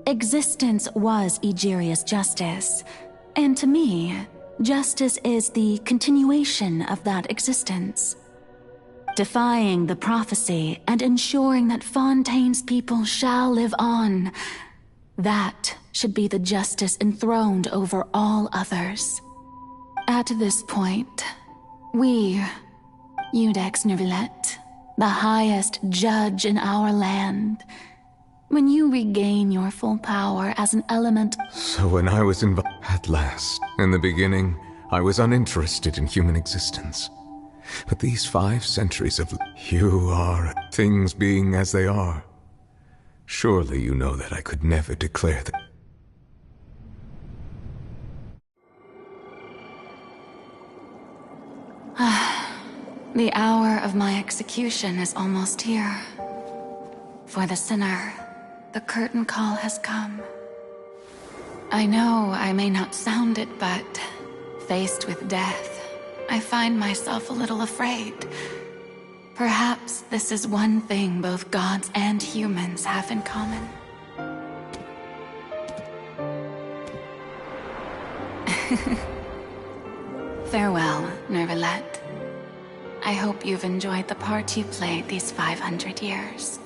R: existence was Egeria's justice, and to me, justice is the continuation of that existence. Defying the prophecy and ensuring that Fontaine's people shall live on, that should be the justice enthroned over all others. At this point, we, Iudex Neuvillette, the highest judge in our land, when you regain your full power as an element...
E: So when I was at last, in the beginning, I was uninterested in human existence. But these 5 centuries of... You are things being as they are. Surely you know that I could never declare that...
R: The hour of my execution is almost here. For the sinner, the curtain call has come. I know I may not sound it, but faced with death, I find myself a little afraid. Perhaps this is one thing both gods and humans have in common. Farewell, Neuvillette. I hope you've enjoyed the part you played these 500 years.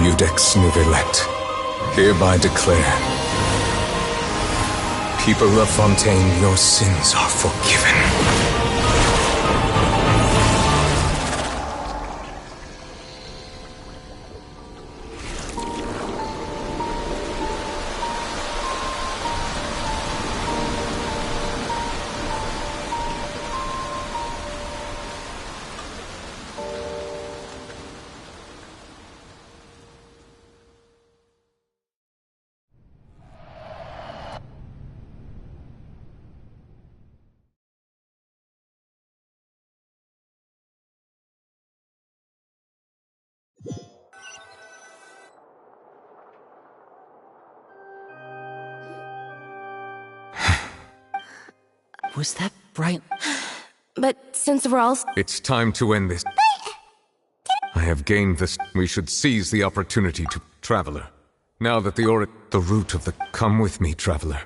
E: Judex Nivelet, hereby declare, people of Fontaine, your sins are forgiven.
D: Was that bright?
J: But since we're all...
E: It's time to end this. I have gained this. We should seize the opportunity to... Traveler. Now that the root of the... Come with me, Traveler.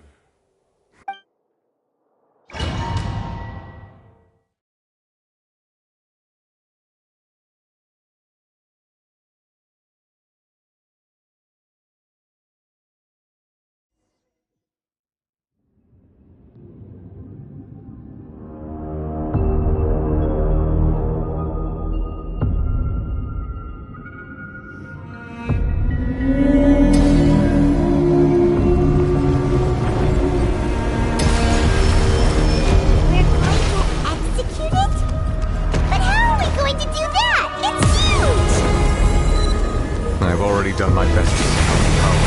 E: Done my best to see how power.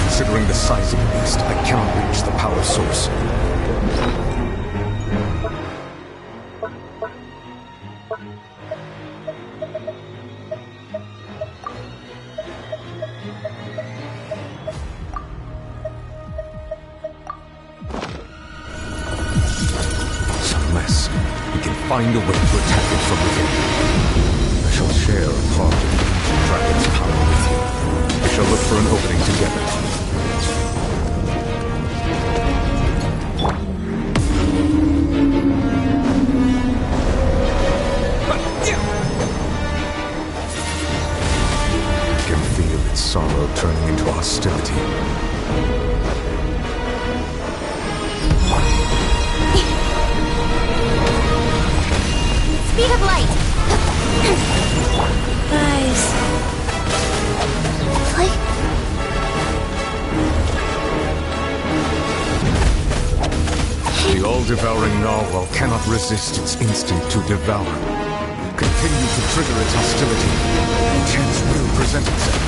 E: Considering the size of the beast, I cannot reach the power source. Unless we can find a way to attack it from within. I shall share a part of the dragon's power with you. We shall look for an opening together. I can feel its sorrow turning into hostility.
A: Speed of light! Guys...
E: The all-devouring narwhal cannot resist its instinct to devour. Continue to trigger its hostility. A chance will present itself.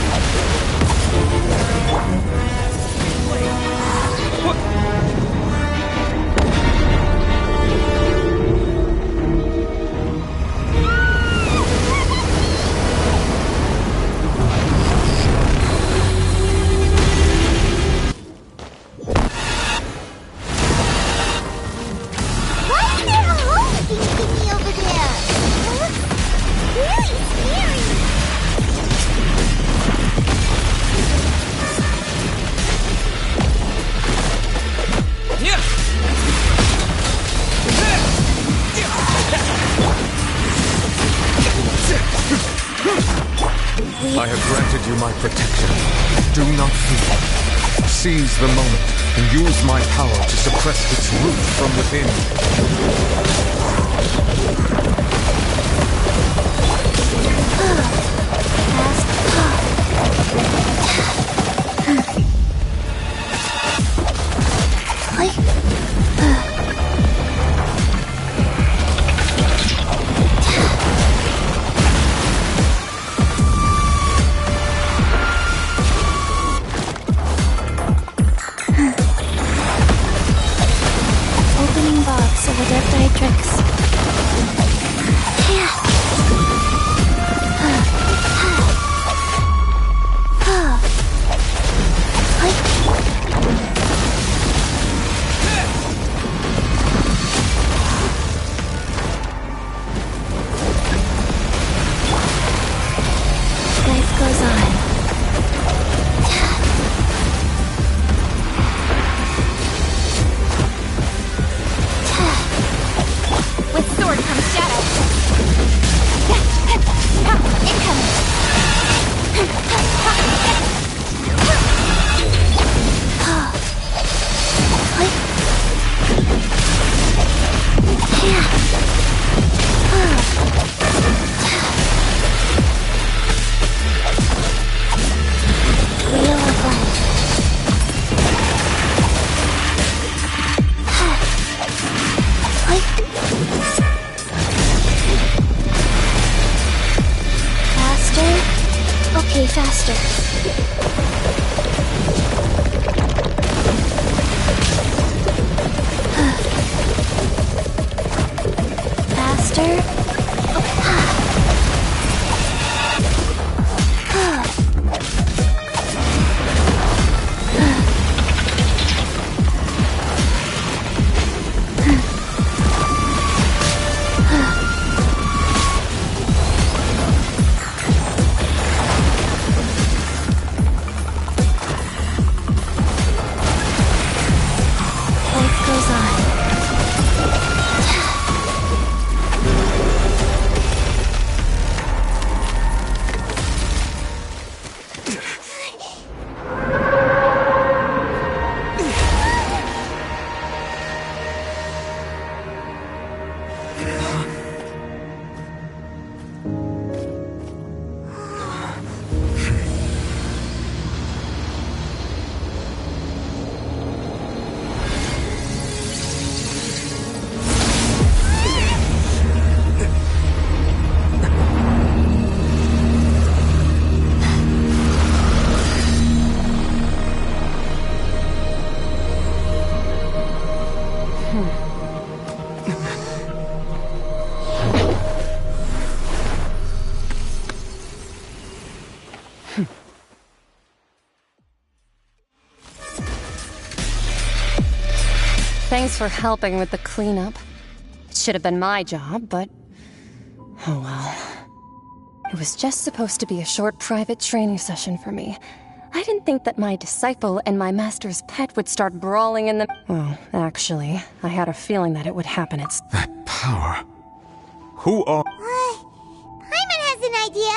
E: I have granted you my protection. Do not fear. Seize the moment and use my power to suppress its root from within.
A: Opening box of Adepti Life goes on. With
G: Faster. Faster. Life goes on.
S: Thanks for helping with the cleanup. It should have been my job, but... oh well. It was just supposed to be a short private training session for me. I didn't think that my disciple and my master's pet would start brawling in the... well, actually, I had a feeling that it would happen.
E: That power. Who are...
A: Paimon has an idea.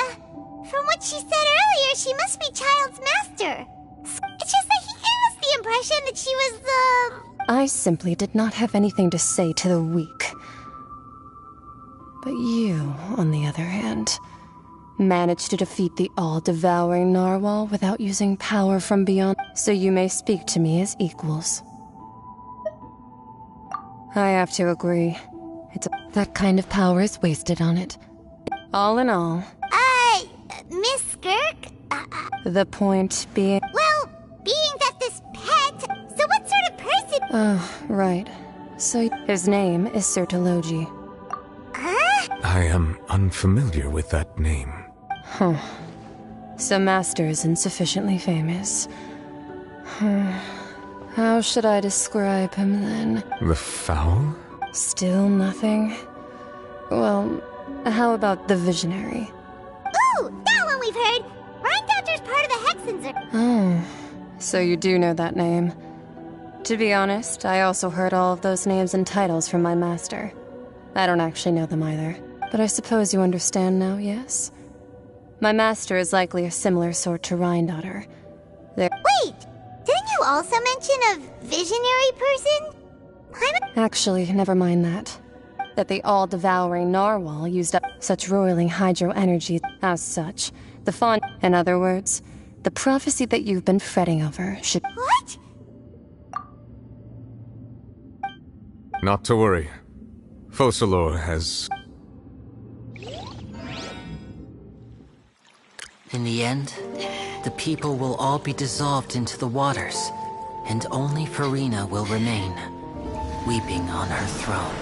A: From what she said earlier, she must be Child's master. It's just that he gave us the impression that she was the...
S: I simply did not have anything to say to the weak. But you, on the other hand, managed to defeat the all-devouring narwhal without using power from beyond, so you may speak to me as equals. I have to agree. That kind of power is wasted on it. All in all...
A: Miss Skirk?
S: The point being...
A: well, being that this pet... so what sort of person...
S: oh, right. So his name is Sertologi.
E: I am unfamiliar with that name.
S: Huh. So Master is insufficiently famous. How should I describe him then?
E: The Foul?
S: Still nothing? Well, how about the Visionary?
A: Ooh, that one we've heard! Rhine Doctor's part of the Hexens.
S: Oh, so you do know that name. To be honest, I also heard all of those names and titles from my master. I don't actually know them either. But I suppose you understand now, yes? My master is likely a similar sort to Rhine Daughter.
A: Wait! Didn't you also mention a visionary person?
S: Actually, never mind that. That the all-devouring narwhal used up such roiling hydro energy as such. The font, in other words, the prophecy that you've been fretting over should...
A: What?
E: Not to worry. Focalor has...
D: In the end, the people will all be dissolved into the waters, and only Farina will remain, weeping on her throne.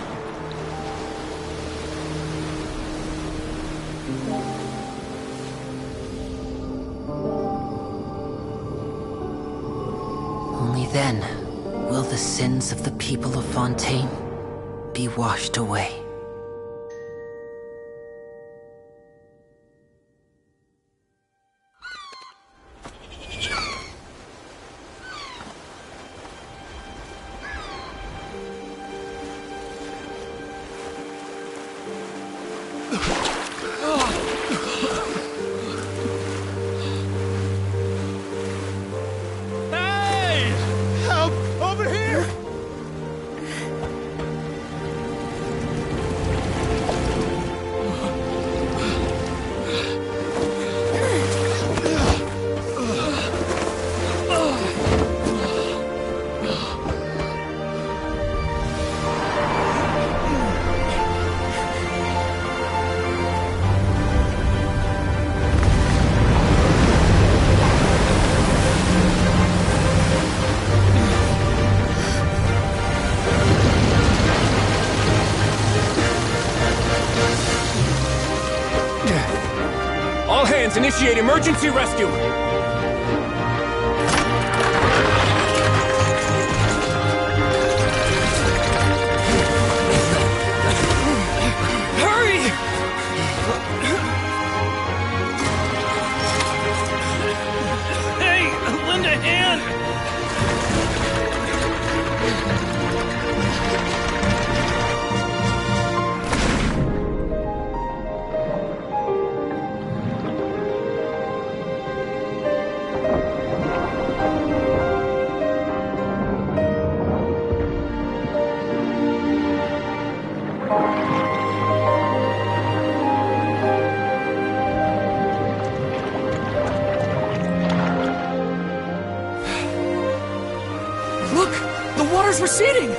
D: Only then will the sins of the people of Fontaine be washed away.
F: initiate emergency rescue! Hurry!
C: Hey, lend a hand!
F: Look! The water's receding!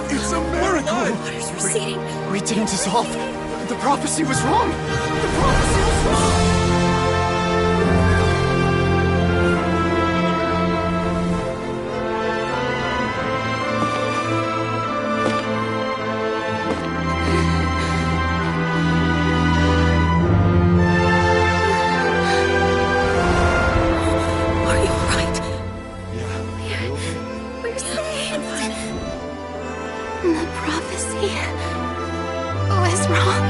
L: It's a miracle!
Q: Water's receding.
L: We didn't dissolve. The prophecy was wrong. The prophecy was wrong.
Q: Are you right?
L: Yeah.
Q: We're saved.
B: The prophecy was wrong.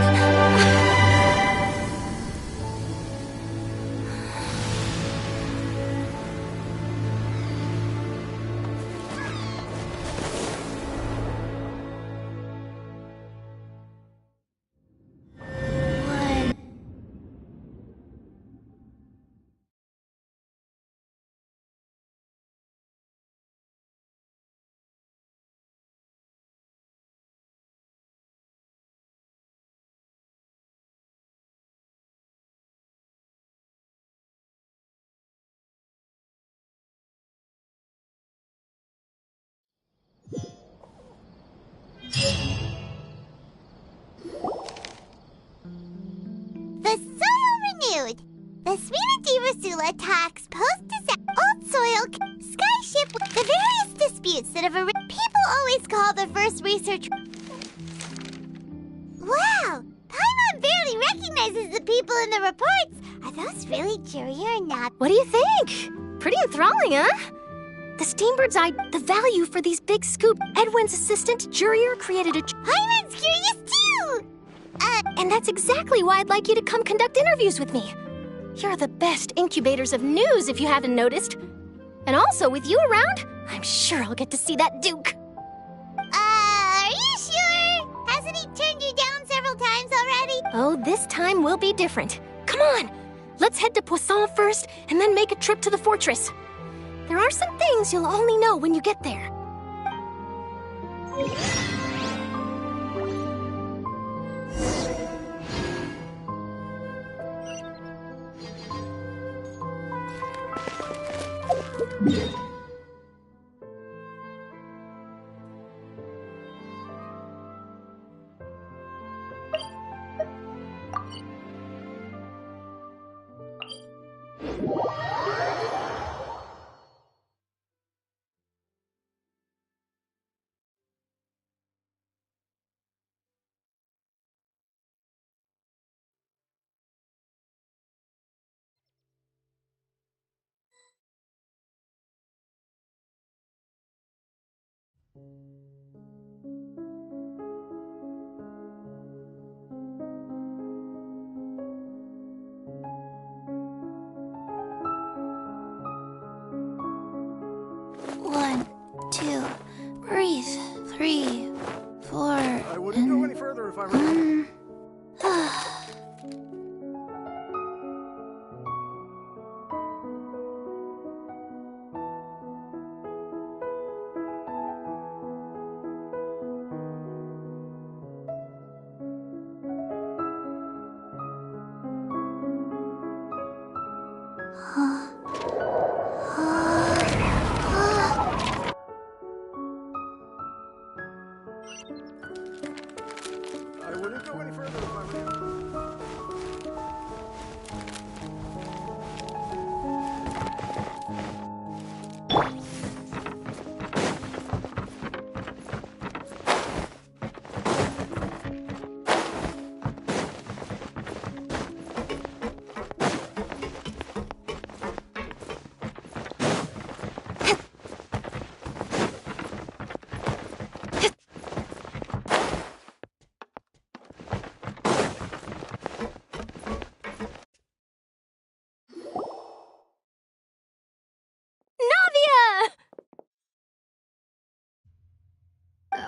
A: The soil renewed. The Swina Rasula attacks post-disaster old soil skyship. The various disputes that have arisen. People always call the first research. Wow, Paimon barely recognizes the people in the reports. Are those really Jury or not?
J: What do you think? Pretty enthralling, huh? The Steambird's the value for these big scoop. Edwin's assistant, Jurier, created a...
A: Paimon's curious too!
J: And that's exactly why I'd like you to come conduct interviews with me. You're the best incubators of news, if you haven't noticed. And also, with you around, I'm sure I'll get to see that Duke.
A: Are you sure? Hasn't he turned you down several times already?
J: Oh, this time will be different. Come on! Let's head to Poisson first, and then make a trip to the fortress. There are some things you'll only know when you get there.
B: One, two, breathe. 3, 4.
C: I wouldn't go any further if I were you. I wouldn't go any further if I were you.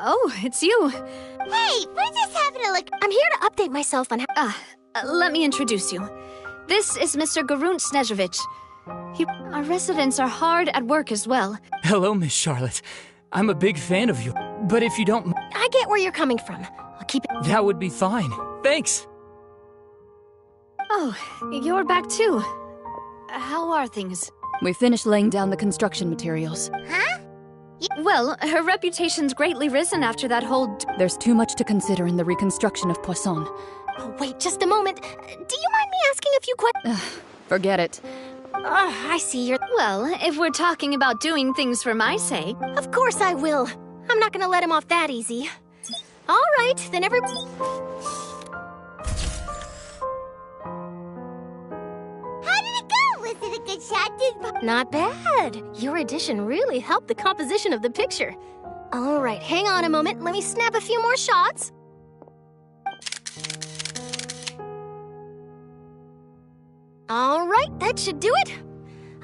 G: Oh, it's you.
A: Hey, we're just having a look.
J: I'm here to update myself on how...
G: Let me introduce you. This is Mr. Garunt Snezhevich. Our residents are hard at work as well.
K: Hello, Miss Charlotte. I'm a big fan of you, but if you don't...
J: I get where you're coming from. I'll keep it...
K: That would be fine. Thanks.
G: Oh, you're back too. How are things?
T: We finished laying down the construction materials.
A: Huh?
G: Well, her reputation's greatly risen after that whole...
T: There's too much to consider in the reconstruction of Poisson.
J: Oh, wait just a moment. Do you mind me asking a few questions?
T: Forget it.
J: I see you're...
G: Well, if we're talking about doing things for my sake...
J: Of course I will. I'm not gonna let him off that easy. All right, then
A: How did it go? Was it a good shot?
J: Not bad. Your addition really helped the composition of the picture. All right, hang on a moment. Let me snap a few more shots. All right, that should do it.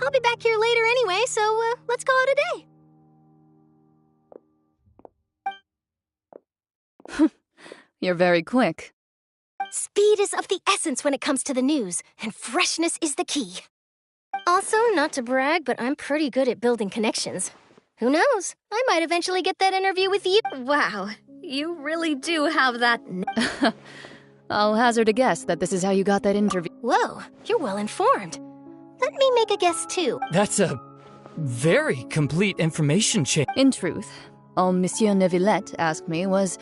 J: I'll be back here later anyway, so let's call it a
T: day. You're very quick.
J: Speed is of the essence when it comes to the news, and freshness is the key. Also, not to brag, but I'm pretty good at building connections. Who knows? I might eventually get that interview with you.
G: Wow, you really do have that...
T: I'll hazard a guess that this is how you got that interview.
J: Whoa, you're well informed. Let me make a guess too.
K: That's a very complete information chain.
T: In truth, all Monsieur Neuvillette asked me was,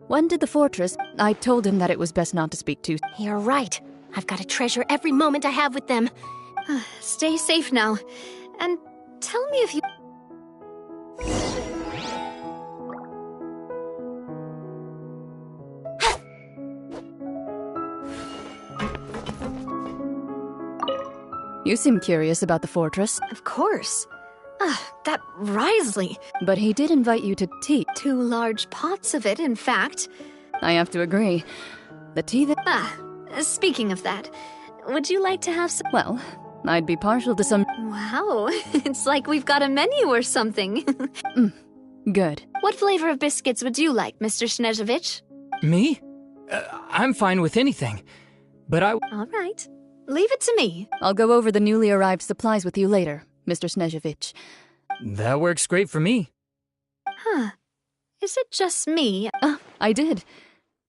T: when did the fortress... I told him that it was best not to speak to...
J: You're right. I've got to treasure every moment I have with them.
G: Stay safe now. And tell me if you...
T: You seem curious about the fortress.
G: Of course. That Risley.
T: But he did invite you to tea.
G: 2 large pots of it, in fact.
T: I have to agree. The tea that...
G: Speaking of that, would you like to have some...
T: Well, I'd be partial to some...
G: Wow, it's like we've got a menu or something.
T: Good.
G: What flavor of biscuits would you like, Mr. Snezhevich?
K: Me? I'm fine with anything. But I...
G: All right. Leave it to me.
T: I'll go over the newly arrived supplies with you later, Mr. Snezhevich.
K: That works great for me.
G: Huh. Is it just me?
T: I did.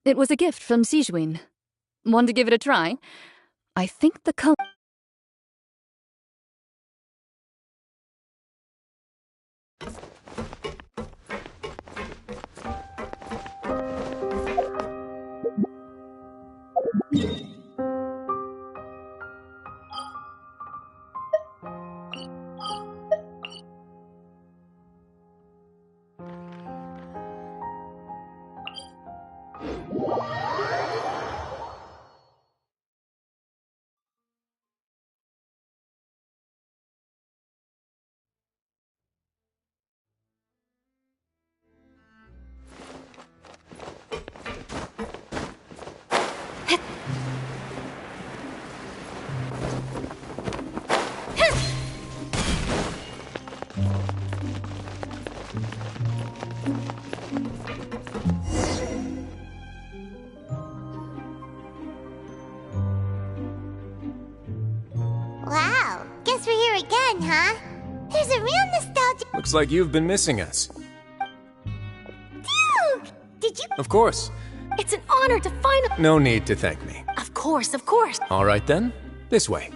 T: It was a gift from Sijuin. Want to give it a try? I think the color...
A: Wow, guess we're here again, huh? There's a real nostalgia.
F: Looks like you've been missing us.
A: Duke! Did you...
F: Of course.
J: It's an honor to finally...
F: No need to thank me.
J: Of course, of course.
F: All right then, this way.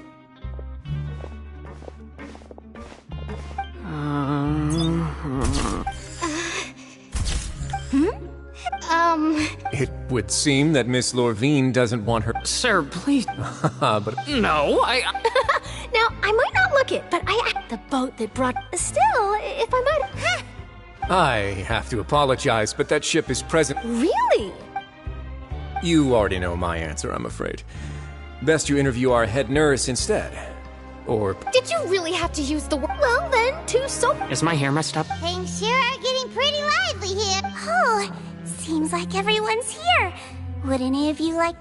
F: It would seem that Miss Lorvine doesn't want her...
K: Sir, please...
F: but...
K: No,
J: Now, I might not look it, but the boat that brought... Still, if I might...
F: I have to apologize, but that ship is present...
J: Really?
F: You already know my answer, I'm afraid. Best you interview our head nurse instead. Or...
J: Did you really have to use the word? Well, then, too so...
K: Is my hair messed up?
A: Things sure are getting pretty lively here. Oh, seems like everyone's here. Would any of you like...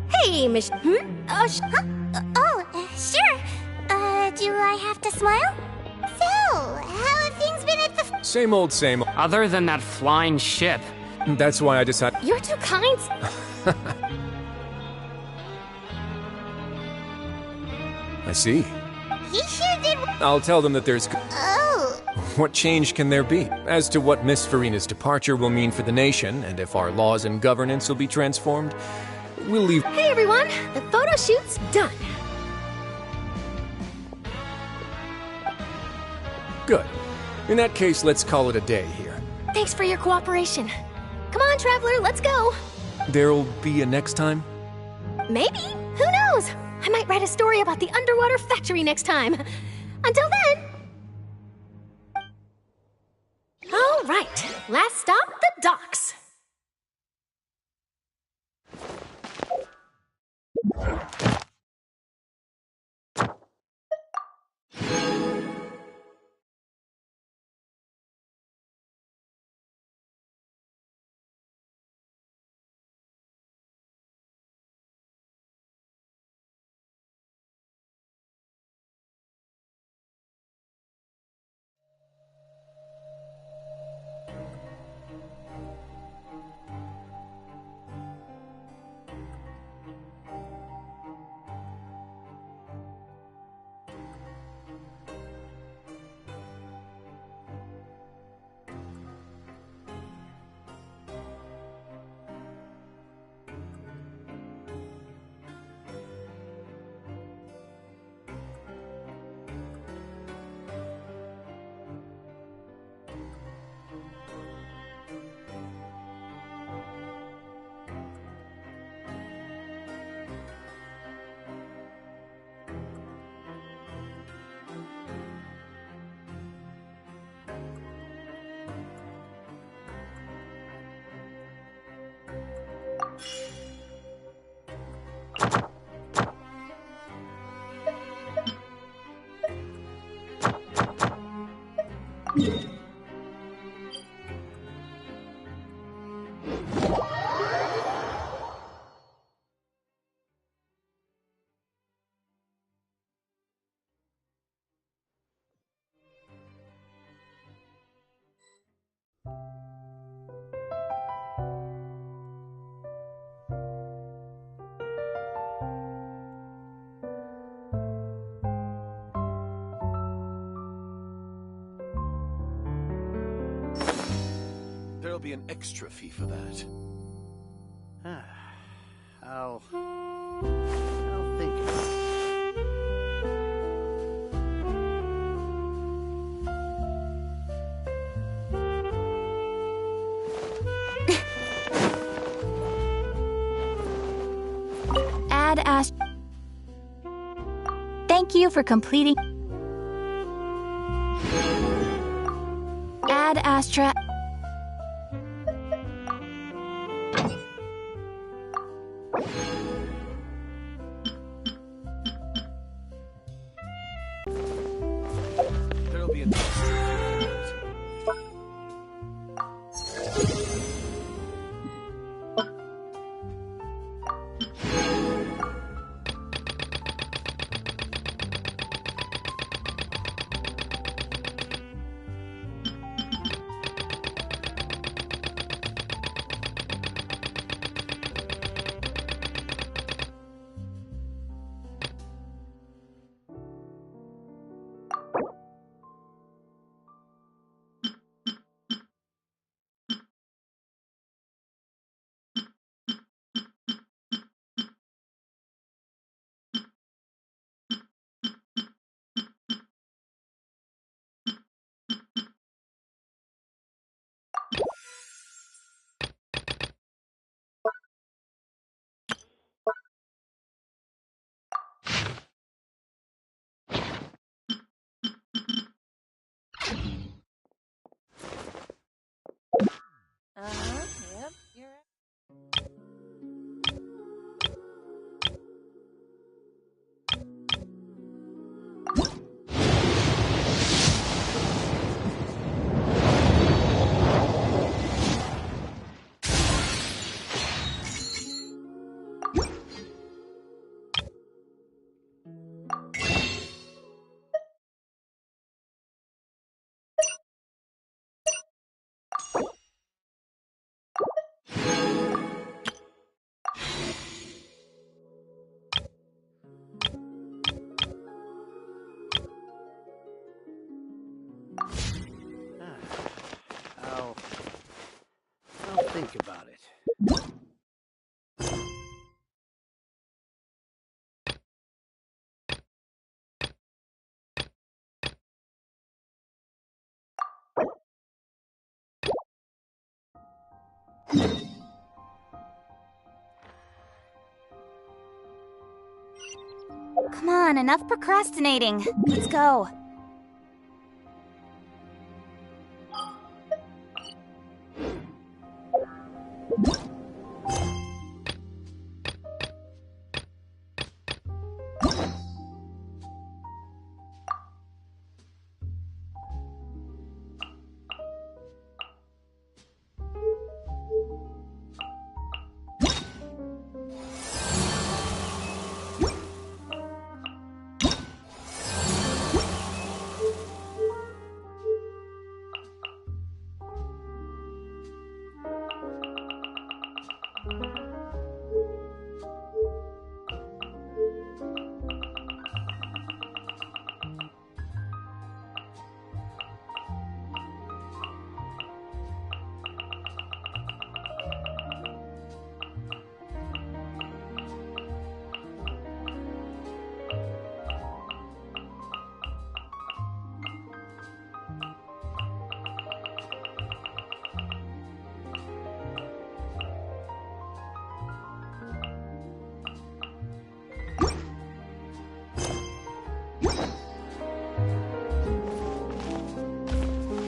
J: Hey, Miss...
A: sure. Do I have to smile? So, how have things been at the...
F: Same old, same old.
U: Other than that flying ship.
F: That's why I decided.
J: You're too kind.
F: I see.
A: He sure did.
F: I'll tell them that there's.
A: Oh.
F: What change can there be? As to what Miss Farina's departure will mean for the nation, and if our laws and governance will be transformed, we'll leave.
J: Hey everyone, the photo shoot's done.
F: Good. In that case, let's call it a day here.
J: Thanks for your cooperation. Come on, Traveler, let's go.
F: There'll be a next time?
J: Maybe. Who knows? I might write a story about the underwater factory next time. Until then. All right, last stop, the docks.
L: There'll be an extra fee for that.
V: I'll think about it.
B: Ad Ast. Thank you for completing. Ad Astra.
L: There'll be an extra fee for that.
V: think about it.
A: Come on, enough procrastinating. Let's go.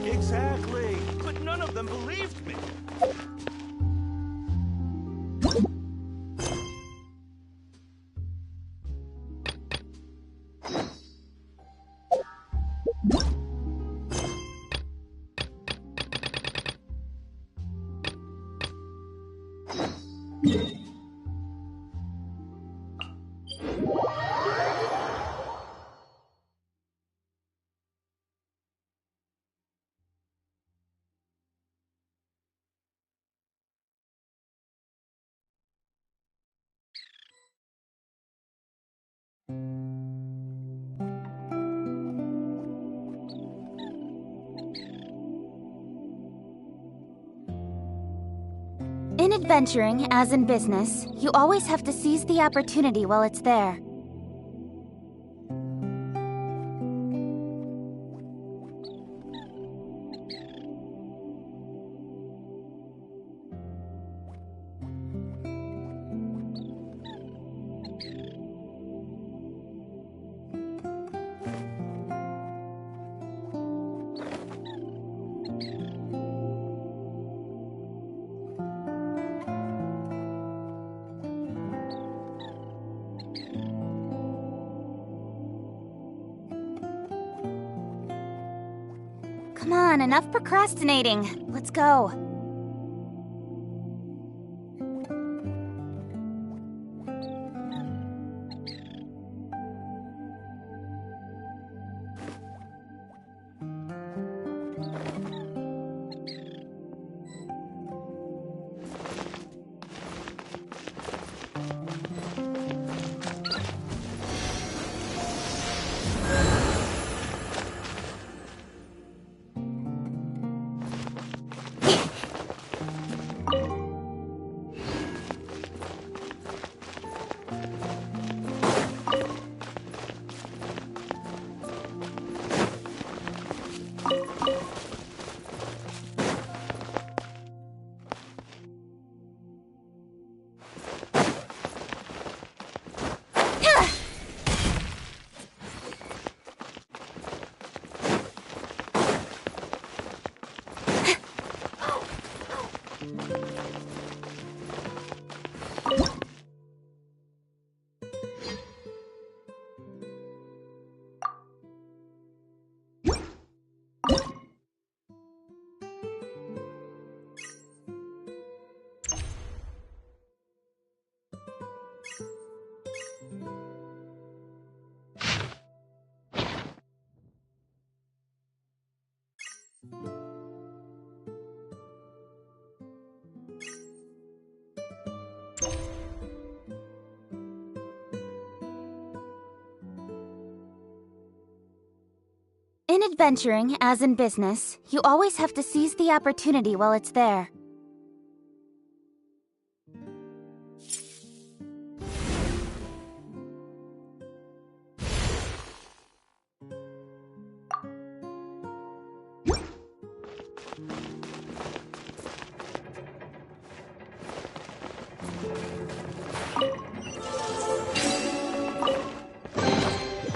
H: Exactly, but none of them believed me.
A: In adventuring, as in business, you always have to seize the opportunity while it's there. Come on, enough procrastinating. Let's go. In adventuring, as in business, you always have to seize the opportunity while it's there.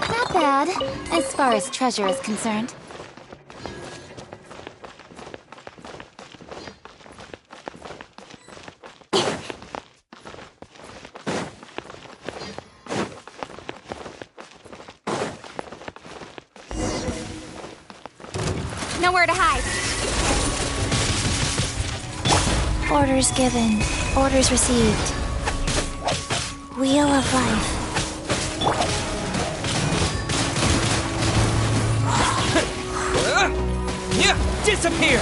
B: Not bad, as far as treasure is concerned.
A: Nowhere to hide. Orders given. Orders received. Wheel of life.
I: Disappear!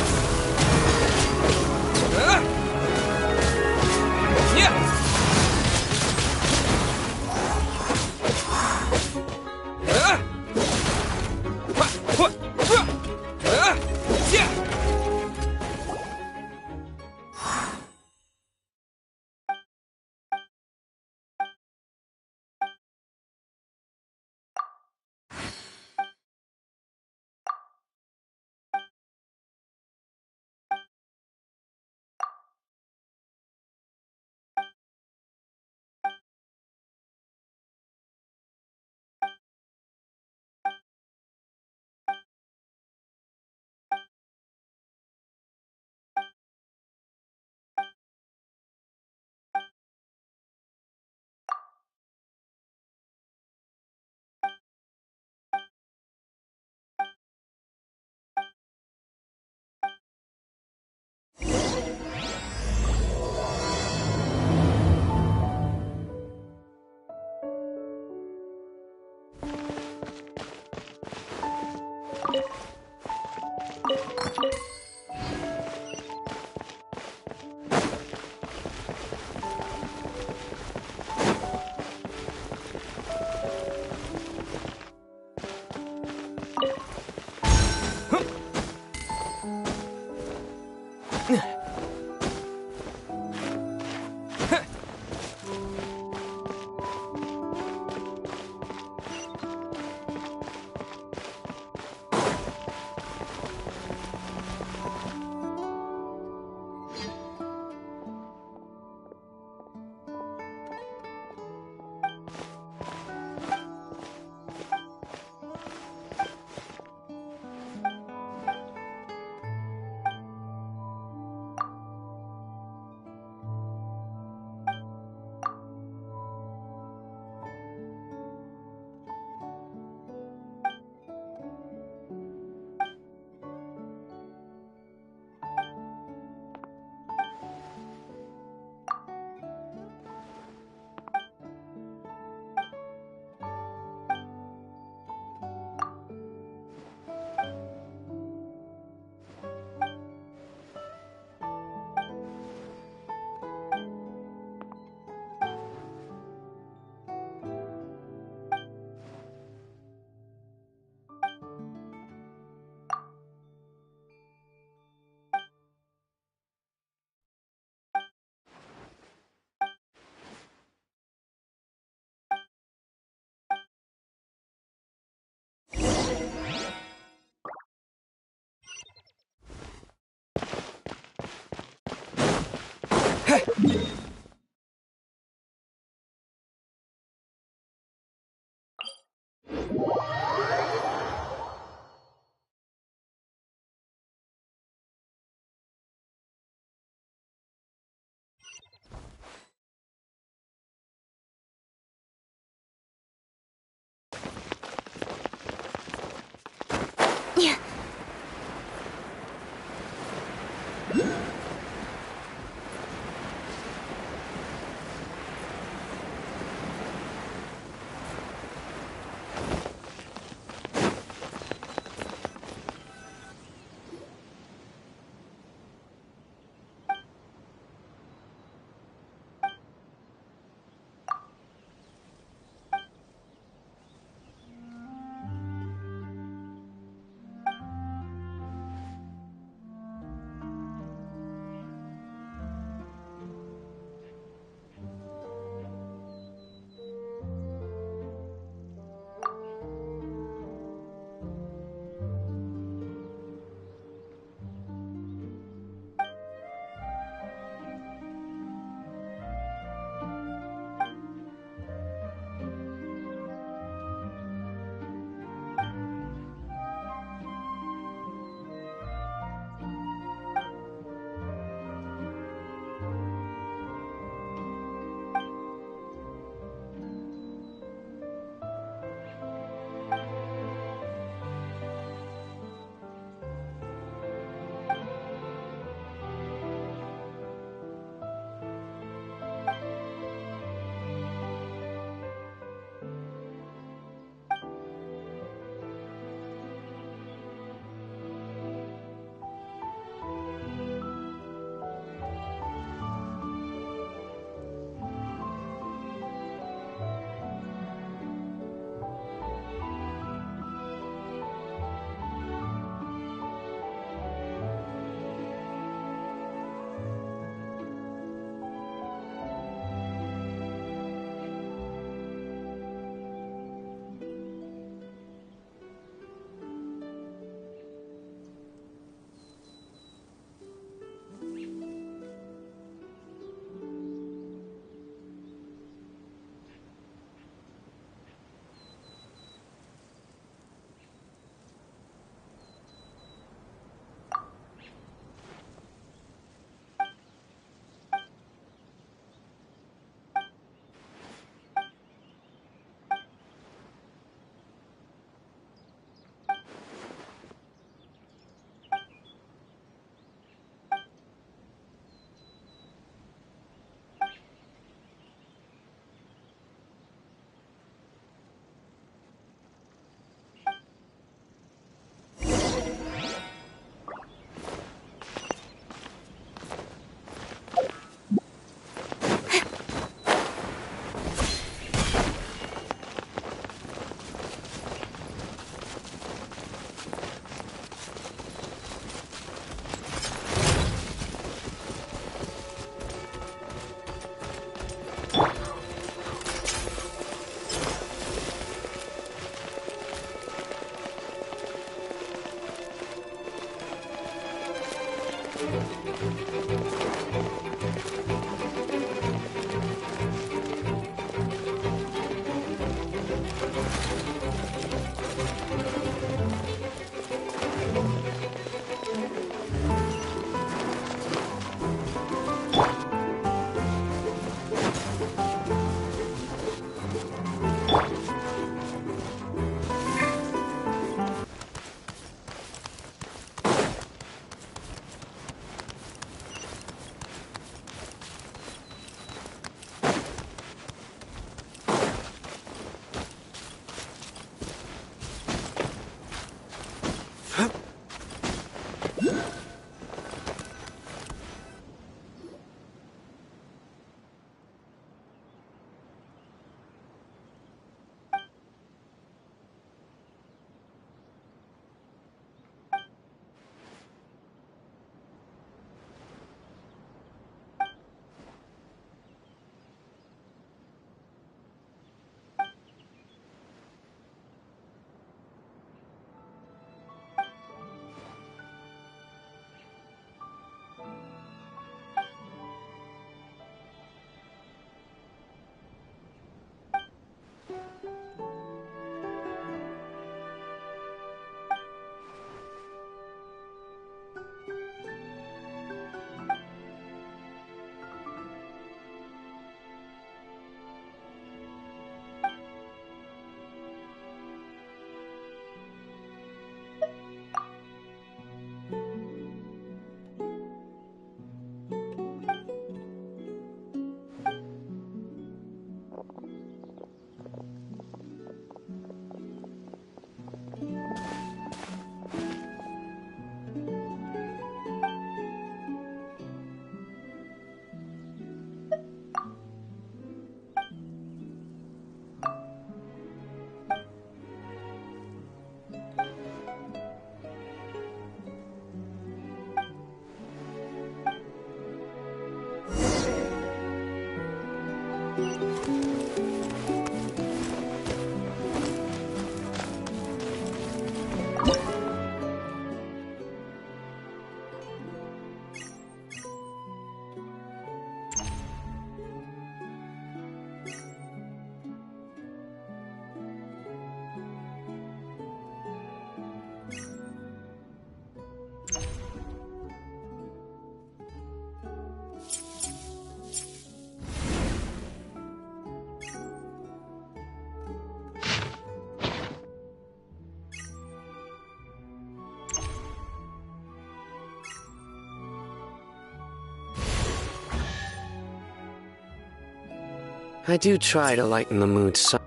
I: I do try to lighten the mood some.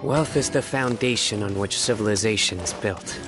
I: Wealth is the foundation on which civilization is built.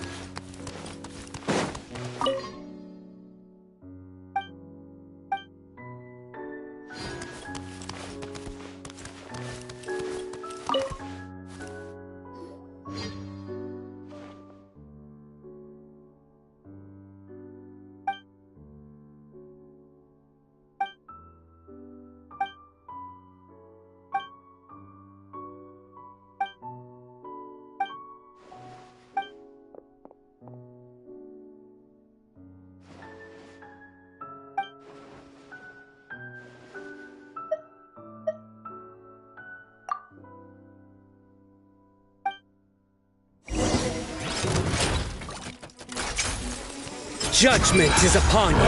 I: Judgment is upon you.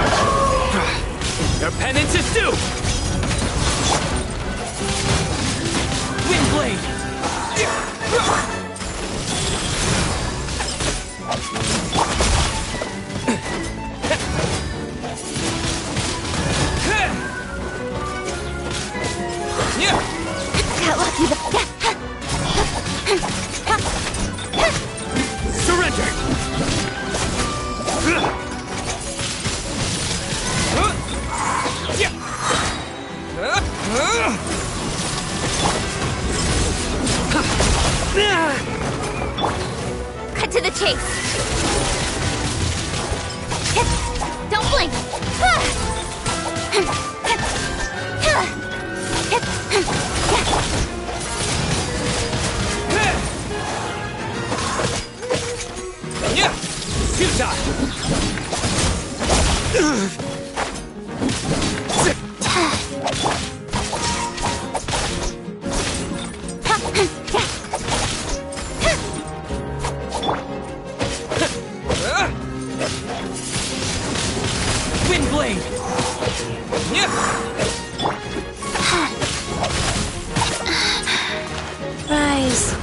I: Your penance is due! Windblade!
A: Got lucky,
I: Surrender!
A: Cut to the chase. Don't blink.
I: Windblade!
A: Rise.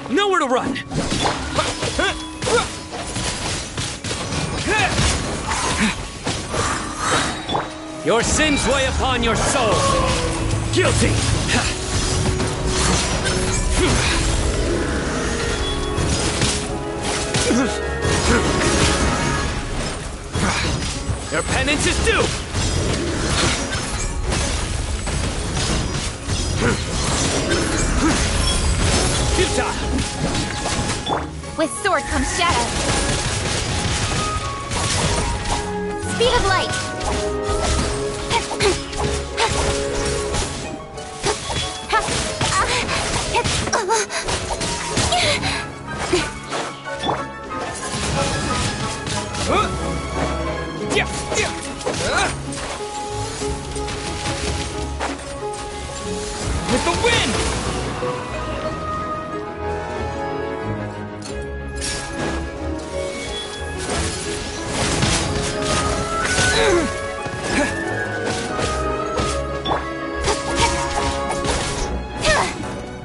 I: Nowhere to run! Your sins weigh upon your soul! Guilty! Your penance is due!
A: With sword comes shadow. Speed of light.
I: With the wind!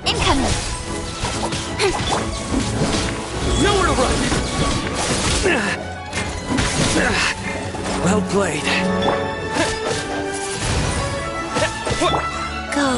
A: Incoming.
I: Nowhere to run! Well played.
A: Go.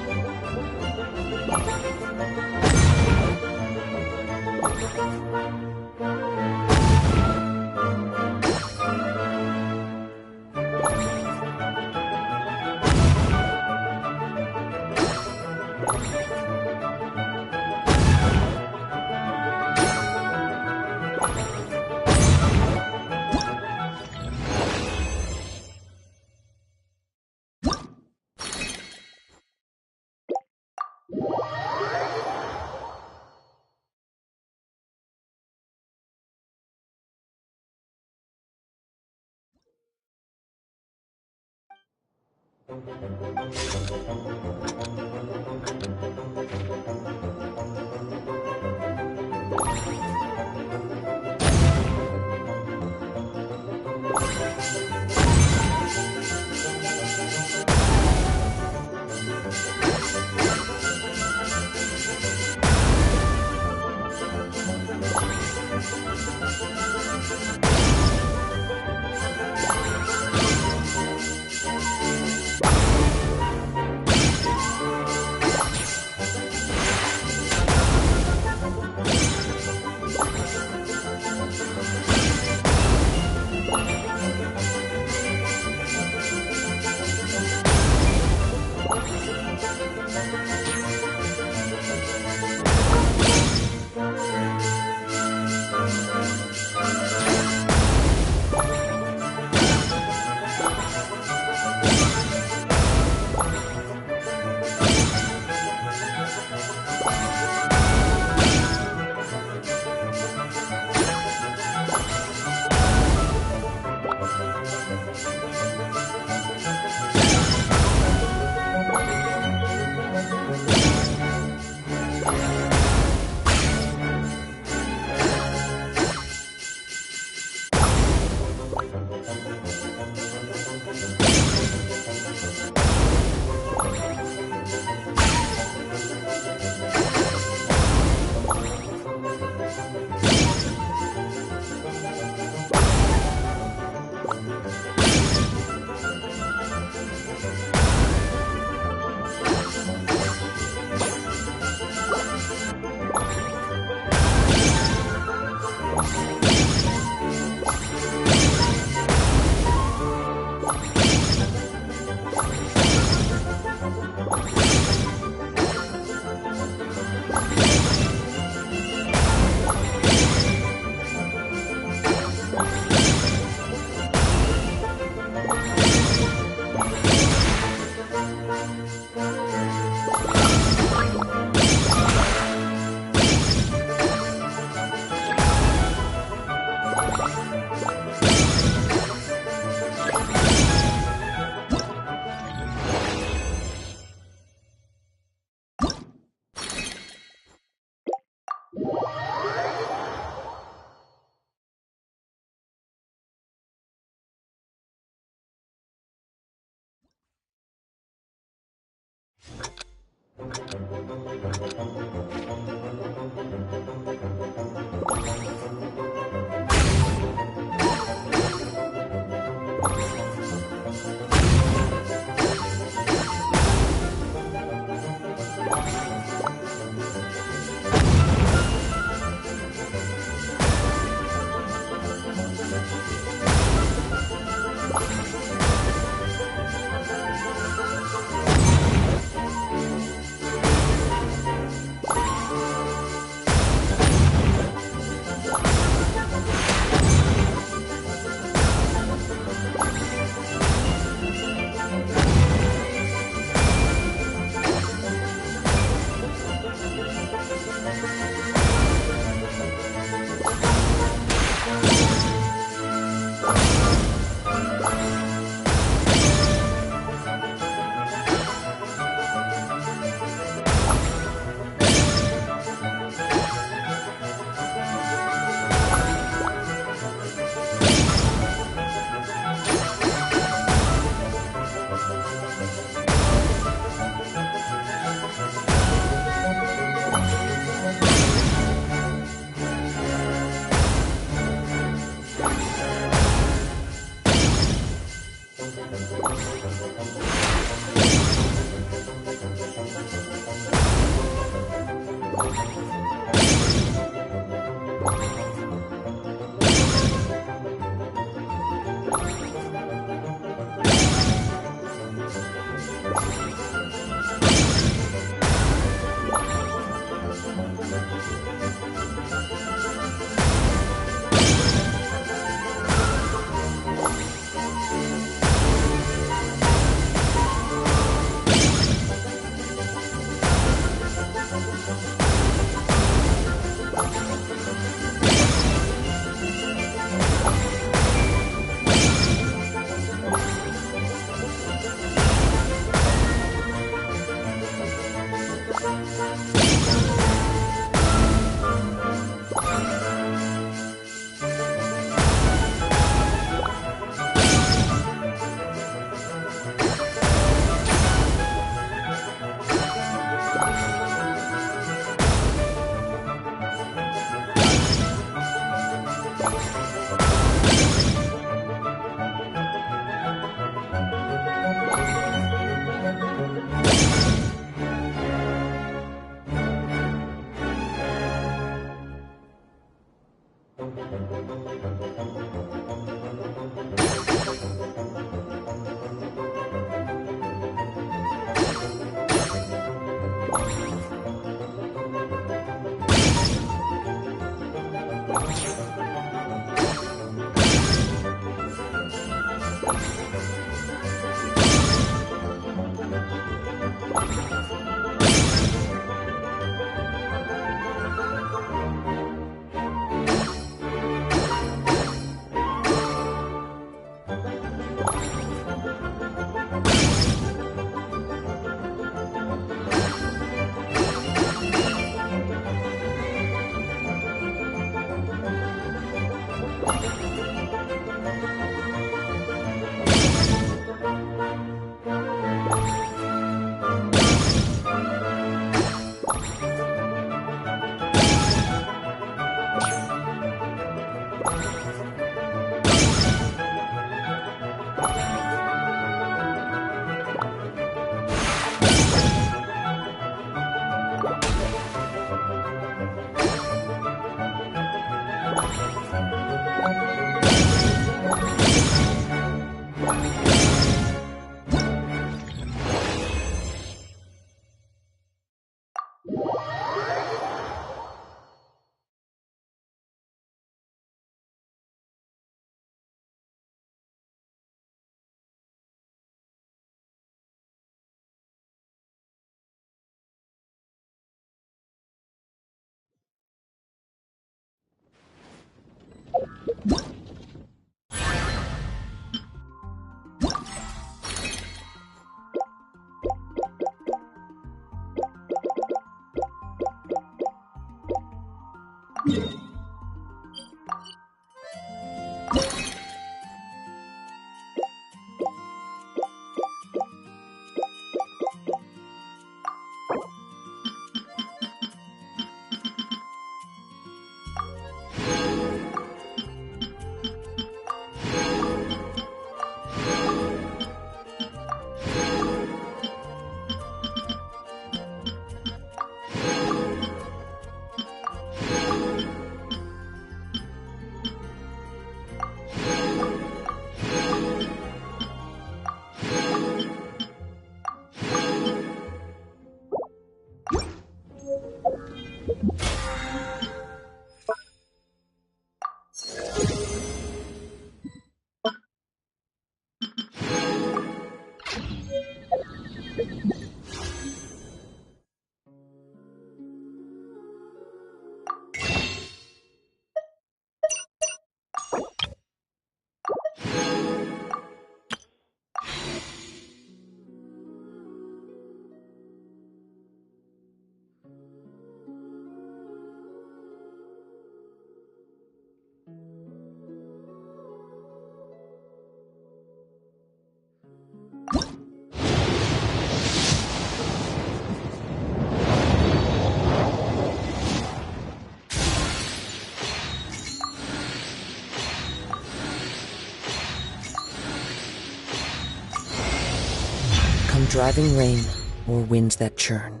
M: driving rain or winds that churn,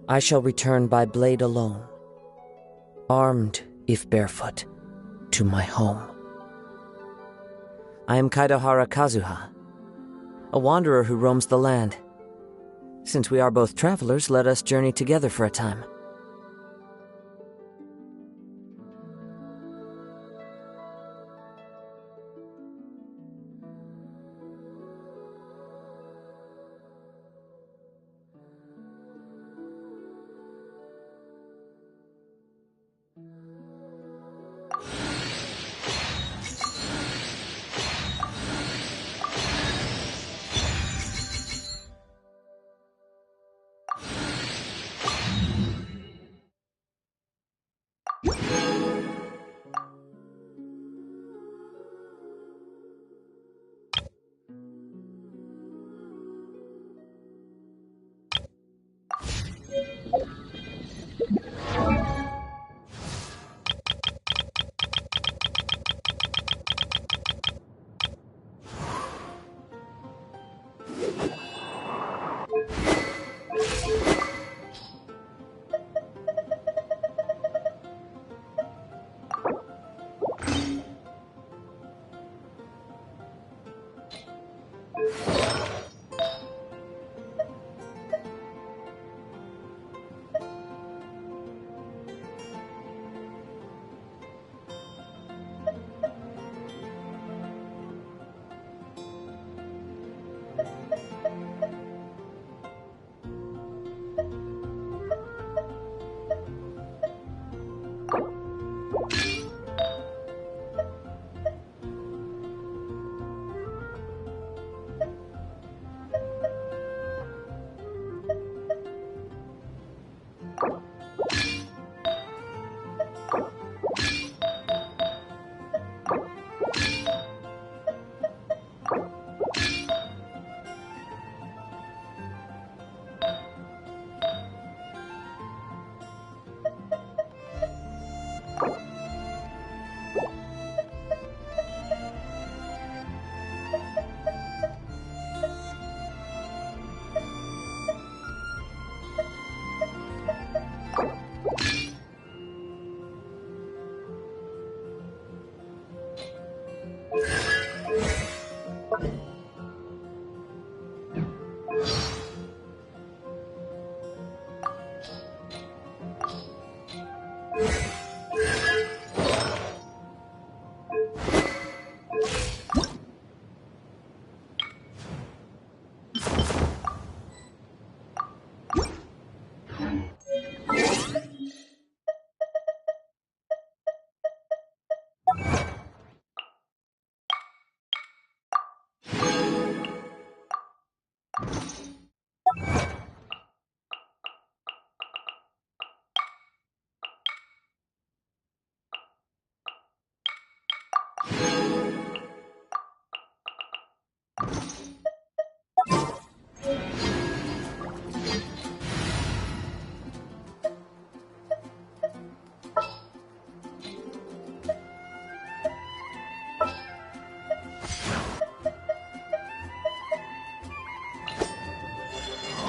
M: I shall return by blade alone, armed, if barefoot, to my home. I am Kaidahara Kazuha, a wanderer who roams the land. Since we are both travelers, let us journey together for a time.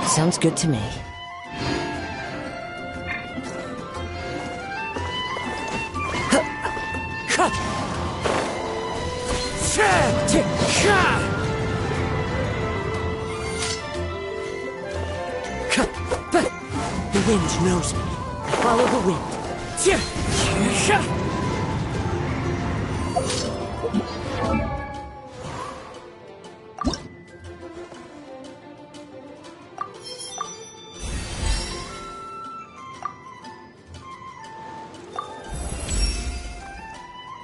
M: Sounds good to me. The wind knows me. Follow the wind.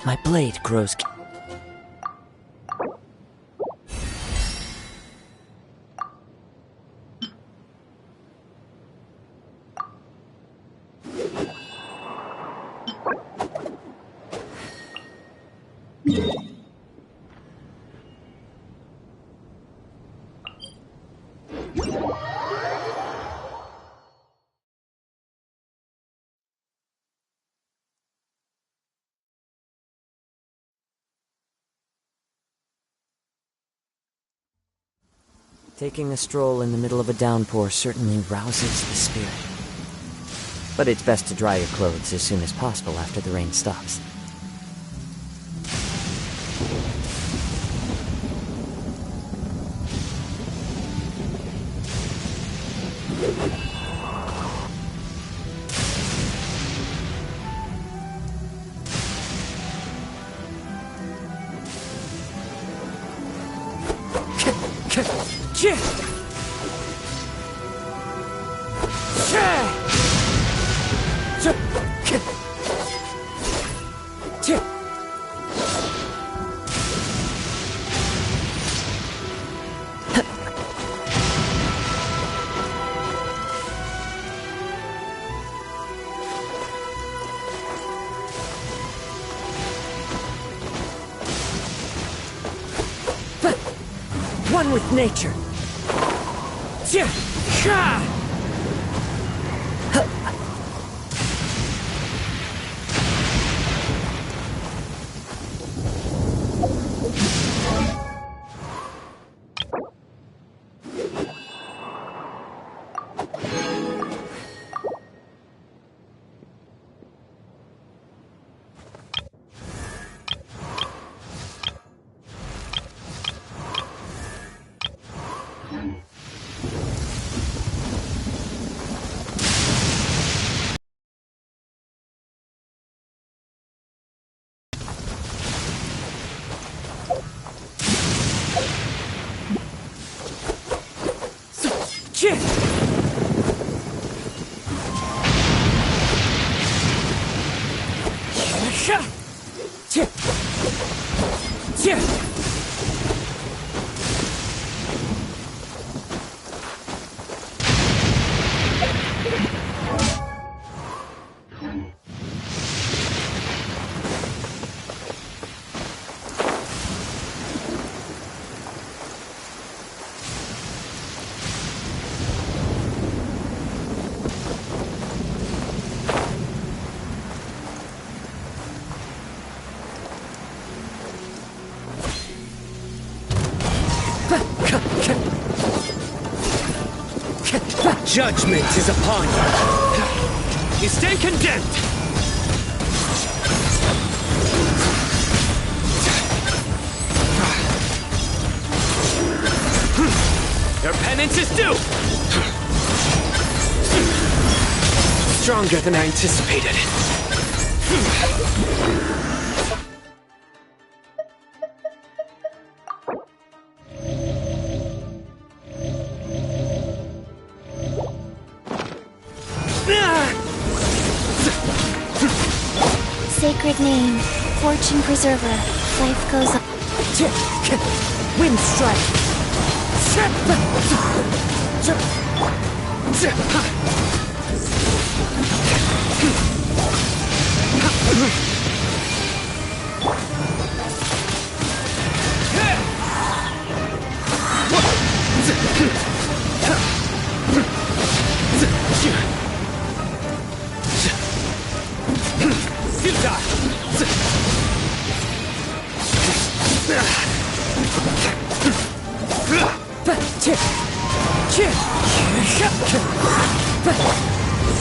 M: My blade grows. Taking a stroll in the middle of a downpour certainly rouses the spirit. But it's best to dry your clothes as soon as possible after the rain stops. One with nature.
I: Judgment is upon you. You stand condemned. Your penance is due. Stronger than I anticipated.
J: Sacred name, fortune preserver, life goes on.
M: Wind strike.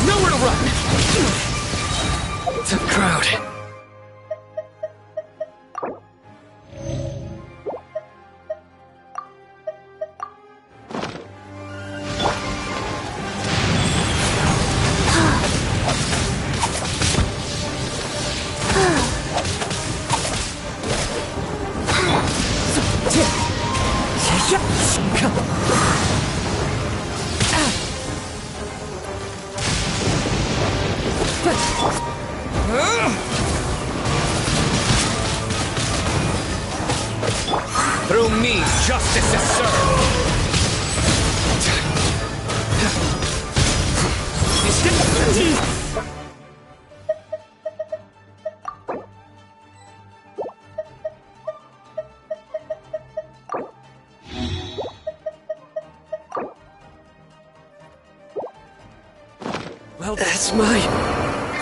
I: Nowhere to run! The crowd. Through me, justice is served. Well, that's my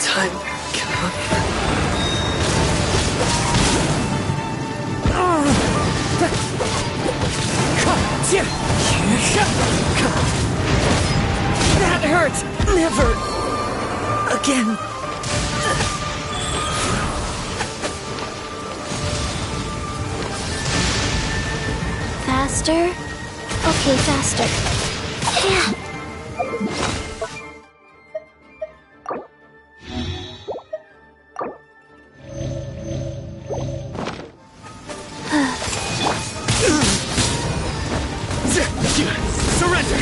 I: time come.
J: Faster? Okay, faster. Yeah.
I: Surrender!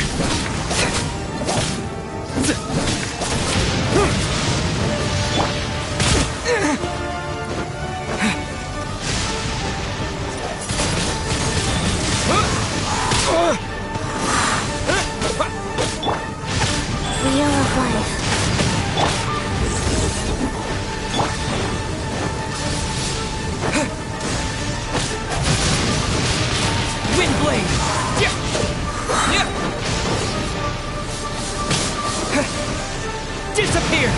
J: Wheel of Life.
I: Windblade! Disappear!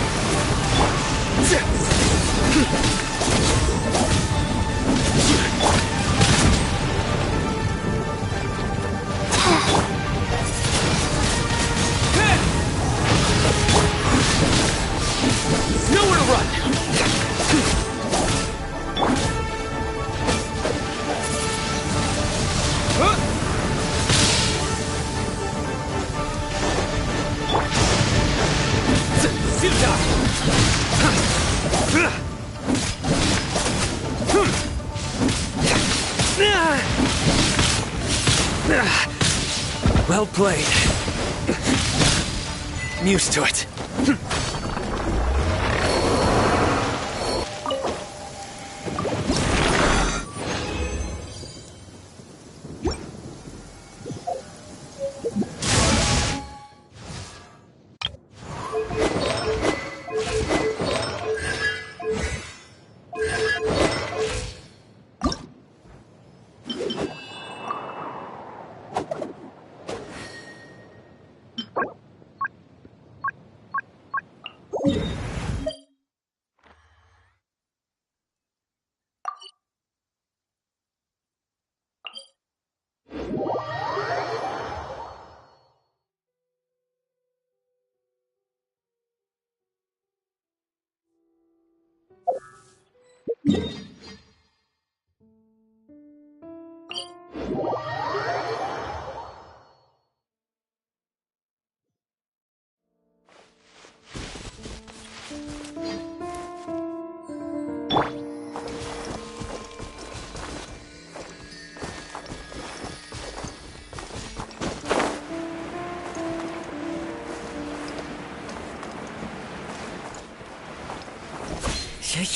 I: Nowhere to run! Well played. I'm used to it.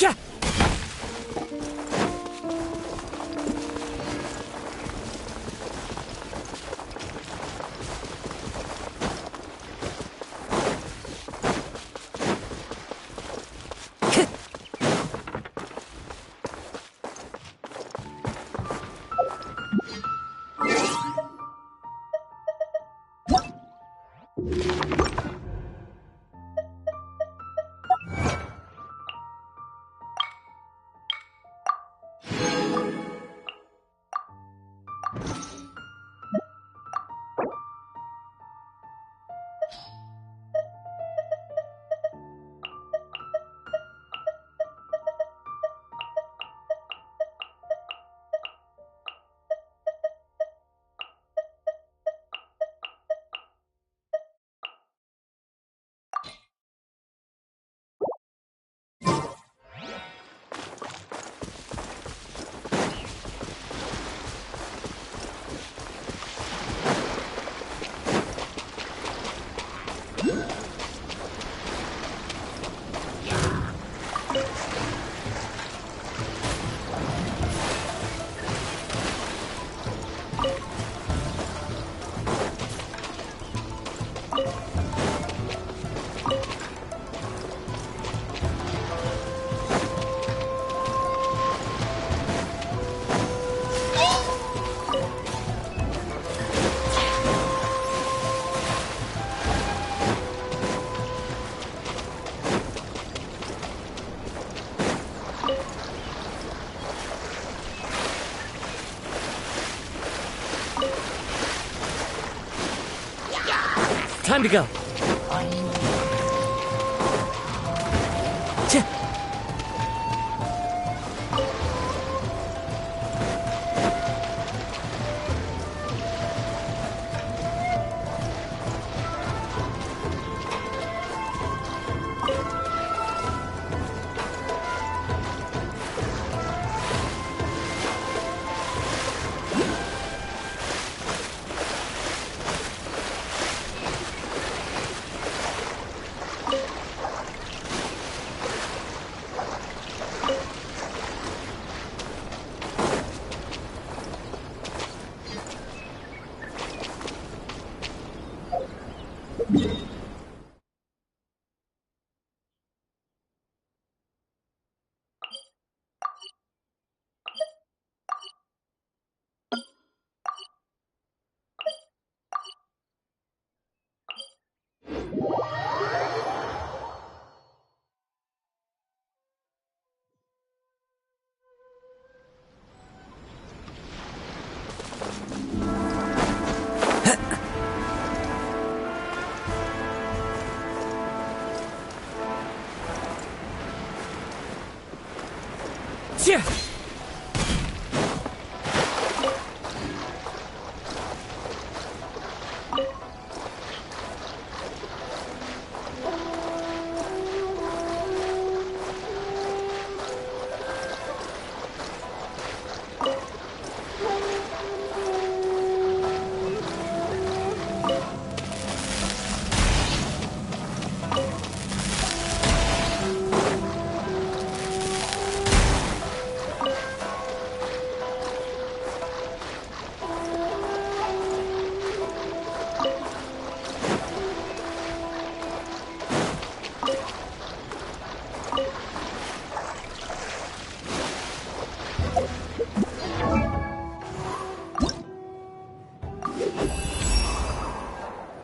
I: Yeah. Time to go.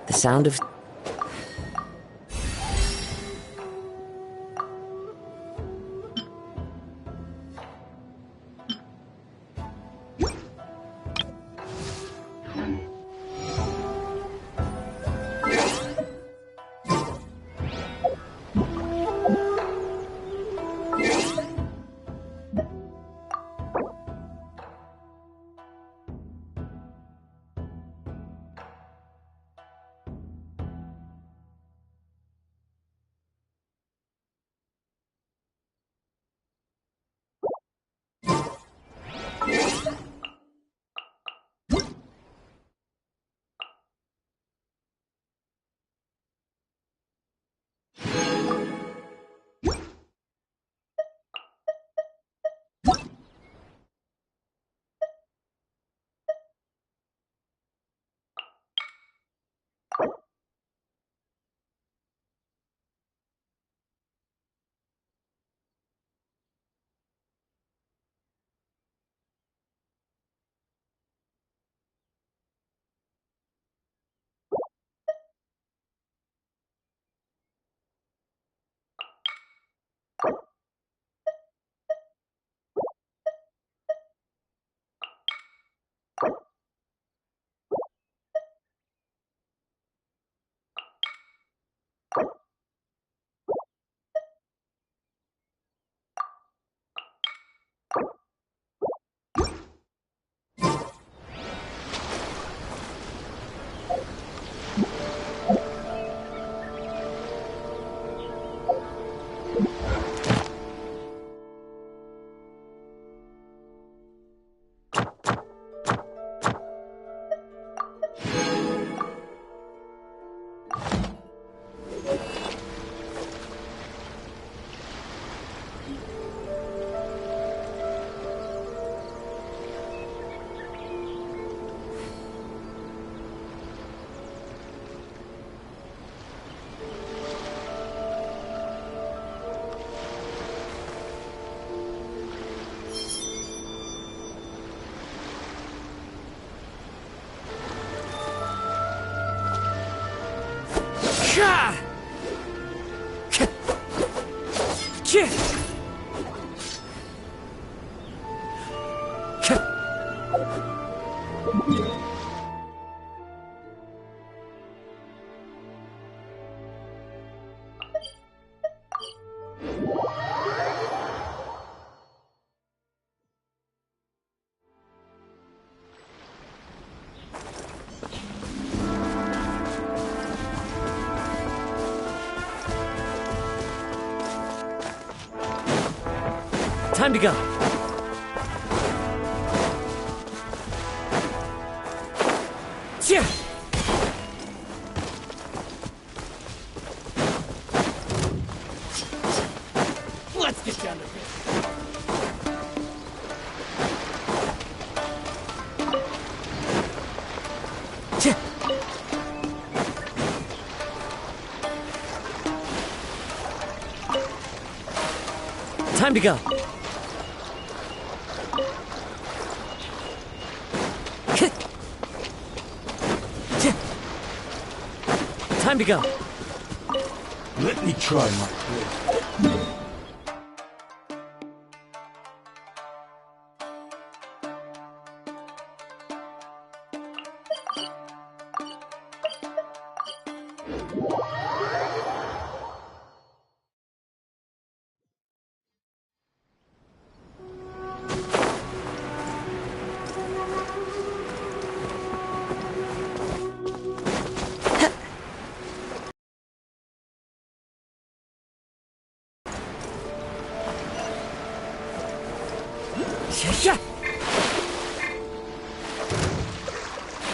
M: The sound of...
I: Time to go. Let's get down to business. Time to go. Time to go.
C: Let me try my blade.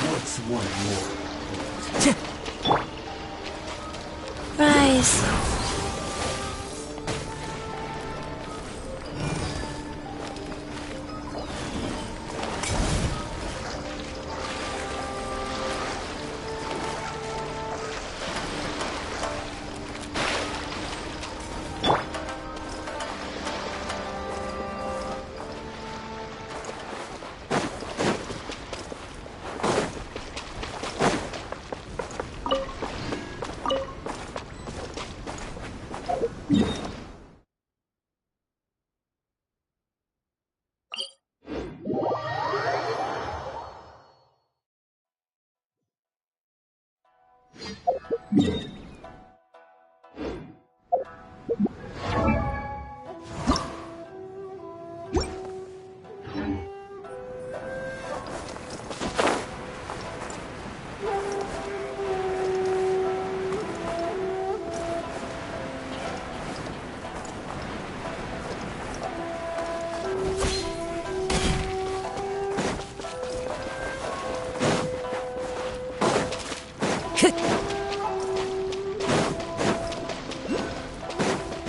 V: What's one more?
J: Rise.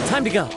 M: Time to go.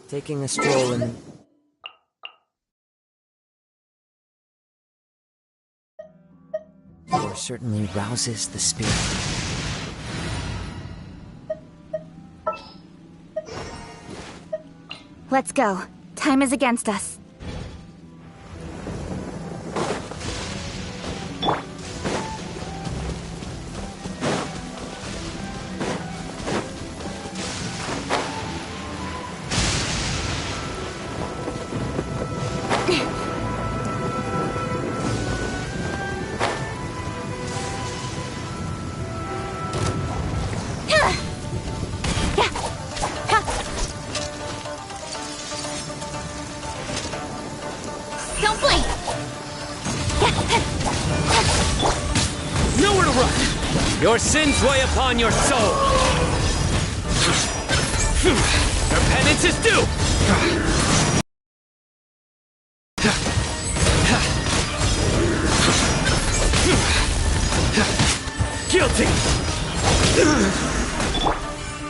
M: Taking a stroll in... Or certainly rouses the spirit.
A: Let's go. Time is against us.
B: Don't blink!
I: Nowhere to run! Your sins weigh upon your soul! Your penance is due! Guilty!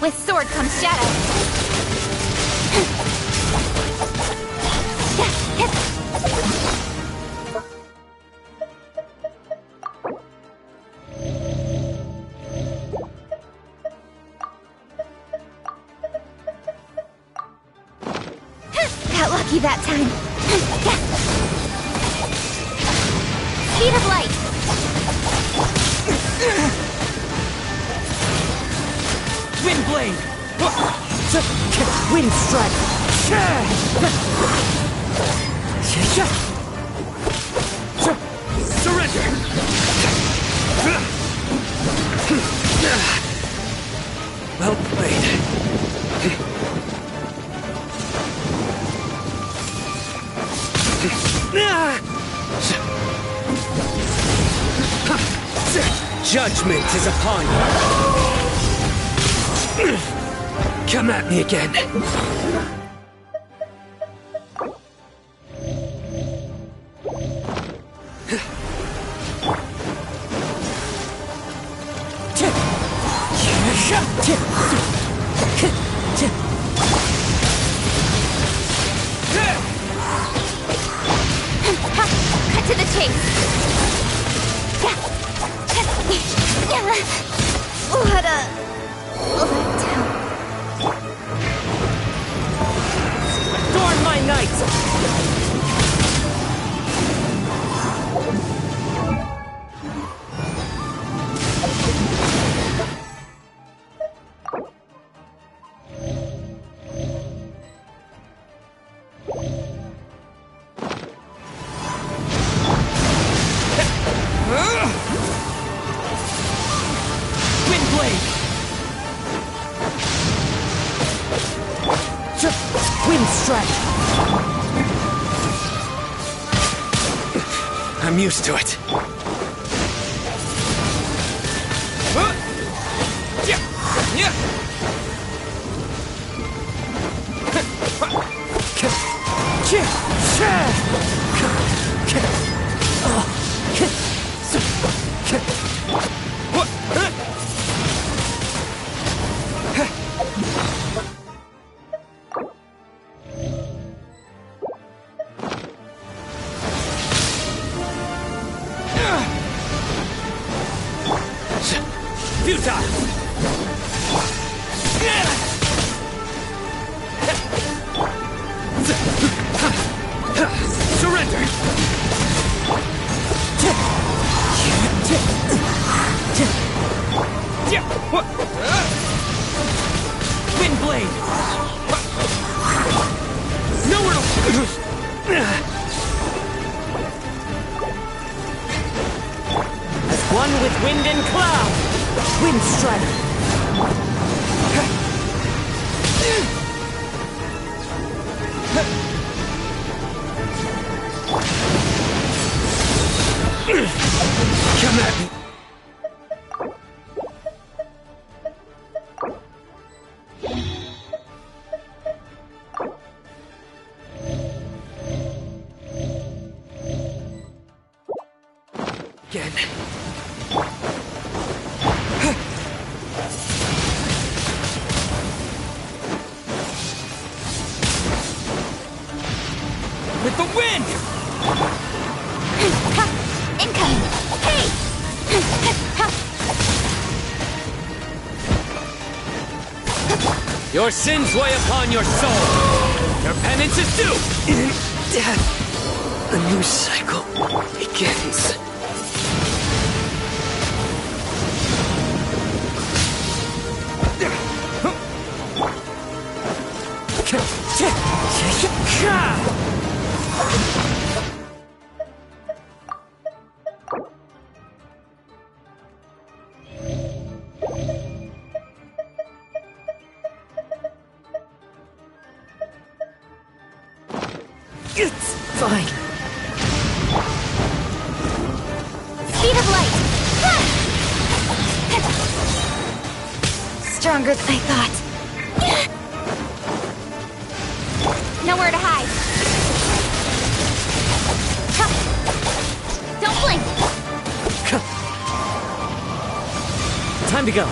B: With sword comes shadow.
A: Got lucky that time.
B: Speed of light.
M: Wind blade! Wind strike!
I: Surrender! Well played. Judgment is upon you. Come at me again.
B: Cut to the chase.
A: What a letdown.
M: Adorn my night! Wind strike!
I: I'm used to it.
M: One with wind and cloud! Wind strike!
I: Come at me! Again. With the wind!
A: Incoming! Hey!
I: Your sins weigh upon your soul! Your penance is due! In death, a new cycle begins.
M: It's fine.
A: Speed of light! Stronger than I thought. Nowhere to hide. Don't blink!
M: Time to go.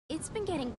N: It's been getting